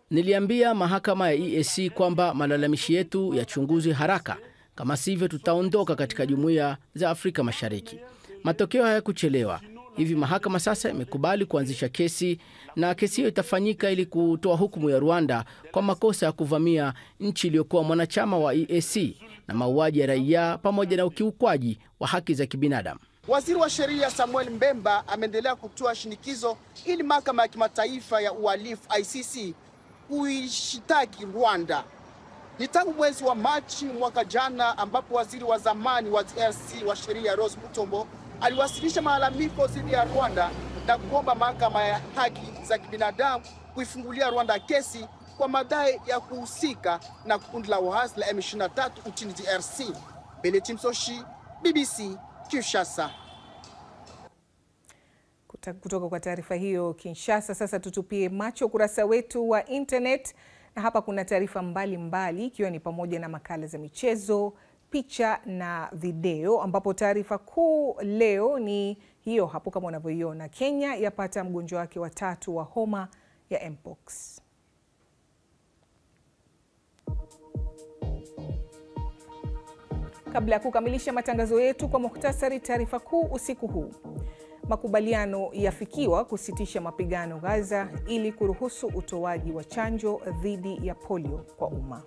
Niliambia mahakama ya EAC kwamba malalamishi yetu yachunguzwe haraka, kama sivyo tutaondoka katika Jumuiya za Afrika Mashariki. Matokeo hayakuchelewa. Hivi mahakama sasa imekubali kuanzisha kesi, na kesi hiyo itafanyika ili kutoa hukumu ya Rwanda kwa makosa ya kuvamia nchi iliyokuwa mwanachama wa EAC na mauaji ya raia pamoja na ukiukwaji wa haki za kibinadamu. Waziri wa sheria Samuel Mbemba ameendelea kutoa shinikizo ili mahakama ya kimataifa ya uhalifu ICC kuishitaki Rwanda. Ni tangu mwezi wa Machi mwaka jana ambapo waziri wa zamani wa DRC wa sheria Rose Mutombo aliwasilisha malalamiko dhidi ya Rwanda na kuomba mahakama ya haki za kibinadamu kuifungulia Rwanda kesi kwa madai ya kuhusika na kundi la waasi la M23 nchini DRC. Belechi Msoshi, BBC, Kinshasa. Kutoka kwa taarifa hiyo Kinshasa, sasa tutupie macho ukurasa wetu wa internet, na hapa kuna taarifa mbalimbali ikiwa ni pamoja na makala za michezo, picha na video, ambapo taarifa kuu leo ni hiyo hapo kama unavyoiona. Kenya yapata mgonjwa wake wa 3 wa homa ya Mpox. Kabla ya kukamilisha matangazo yetu kwa muhtasari, taarifa kuu usiku huu. Makubaliano yafikiwa kusitisha mapigano Gaza ili kuruhusu utoaji wa chanjo dhidi ya polio kwa umma.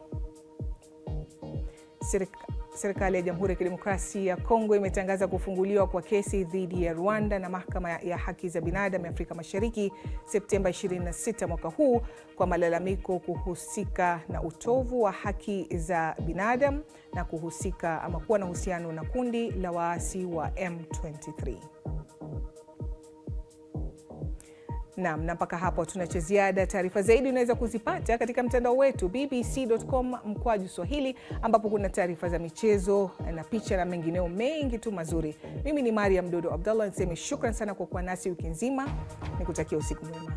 Serikali ya Jamhuri ya Kidemokrasia ya Kongo imetangaza kufunguliwa kwa kesi dhidi ya Rwanda na Mahakama ya Haki za Binadamu ya Afrika Mashariki Septemba 26 mwaka huu kwa malalamiko kuhusika na utovu wa haki za binadamu na kuhusika ama kuwa na uhusiano na kundi la waasi wa M23. Naam, na mpaka hapo tuna cha ziada. Taarifa zaidi unaweza kuzipata katika mtandao wetu bbc.com/Swahili, ambapo kuna taarifa za michezo na picha na mengineo mengi tu mazuri. Mimi ni Mariam Dodo Abdallah, niseme shukran sana kwa kuwa nasi wiki nzima. Nikutakia usiku mwema.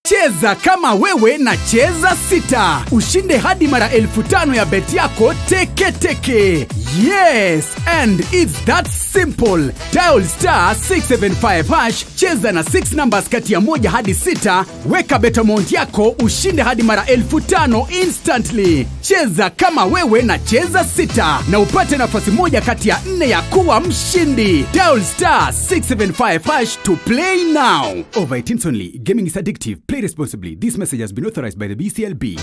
Cheza kama wewe na cheza sita. Ushinde hadi mara 5,000 ya beti yako teke teke. Yes, and it's that simple. Dial *675#, cheza na 6 numbers kati ya 1 hadi 6, weka bet amount yako ushinde hadi mara 5,000 instantly. Cheza kama wewe na cheza sita na upate nafasi moja kati ya 4 ya kuwa mshindi. Dial *675# to play now. Over 18 only. Gaming is addictive. Play responsibly. This message has been authorized by the BCLB.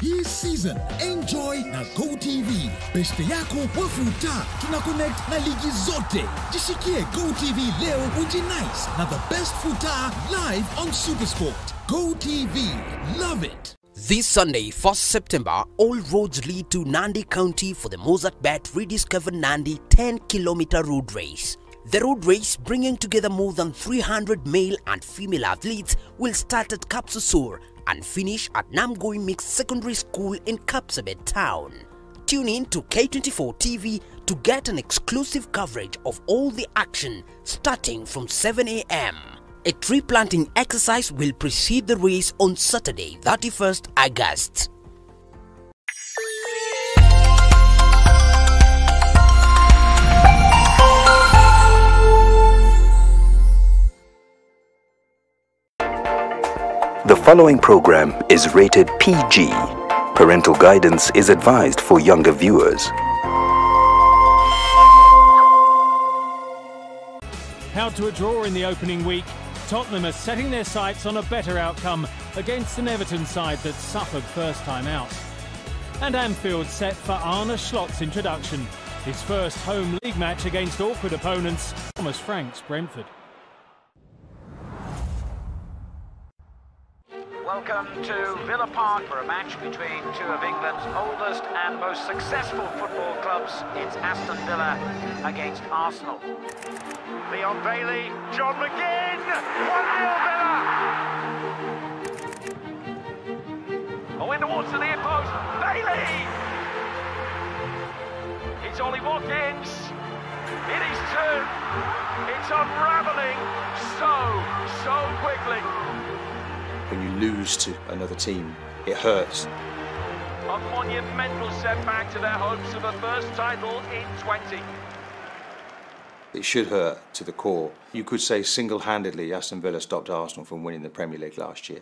This season, enjoy na GoTV. Beste yako wafuta. Tuna connect na ligi zote. Jishikie GoTV leo ujinice na the best futa live on Supersport. GoTV. Love it. This Sunday, 1st September, all roads lead to Nandi County for the Mozart Bet Rediscover Nandi 10-kilometer road race. The road race, bringing together more than 300 male and female athletes, will start at Kapsasur and finish at Namgoi Mixed Secondary School in Kapsabet town. Tune in to K24 TV to get an exclusive coverage of all the action starting from 7 a.m. A tree planting exercise will precede the race on Saturday, 31st August. The following program is rated PG. Parental guidance is advised for younger viewers. How to a draw in the opening week. Tottenham are setting their sights on a better outcome against an Everton side that suffered first time out. And Anfield set for Arne Slot's introduction. His first home league match against awkward opponents, Thomas Frank's Brentford. Welcome to Villa Park for a match between two of England's oldest and most successful football clubs. It's Aston Villa against Arsenal. Leon Bailey, John McGinn, 1-0 Villa! Oh, in towards the near post, Bailey! It's Ollie Watkins. It is two. It's unravelling so quickly. When you lose to another team, it hurts. A monumental setback to their hopes of a first title in 20. It should hurt to the core. You could say single-handedly Aston Villa stopped Arsenal from winning the Premier League last year.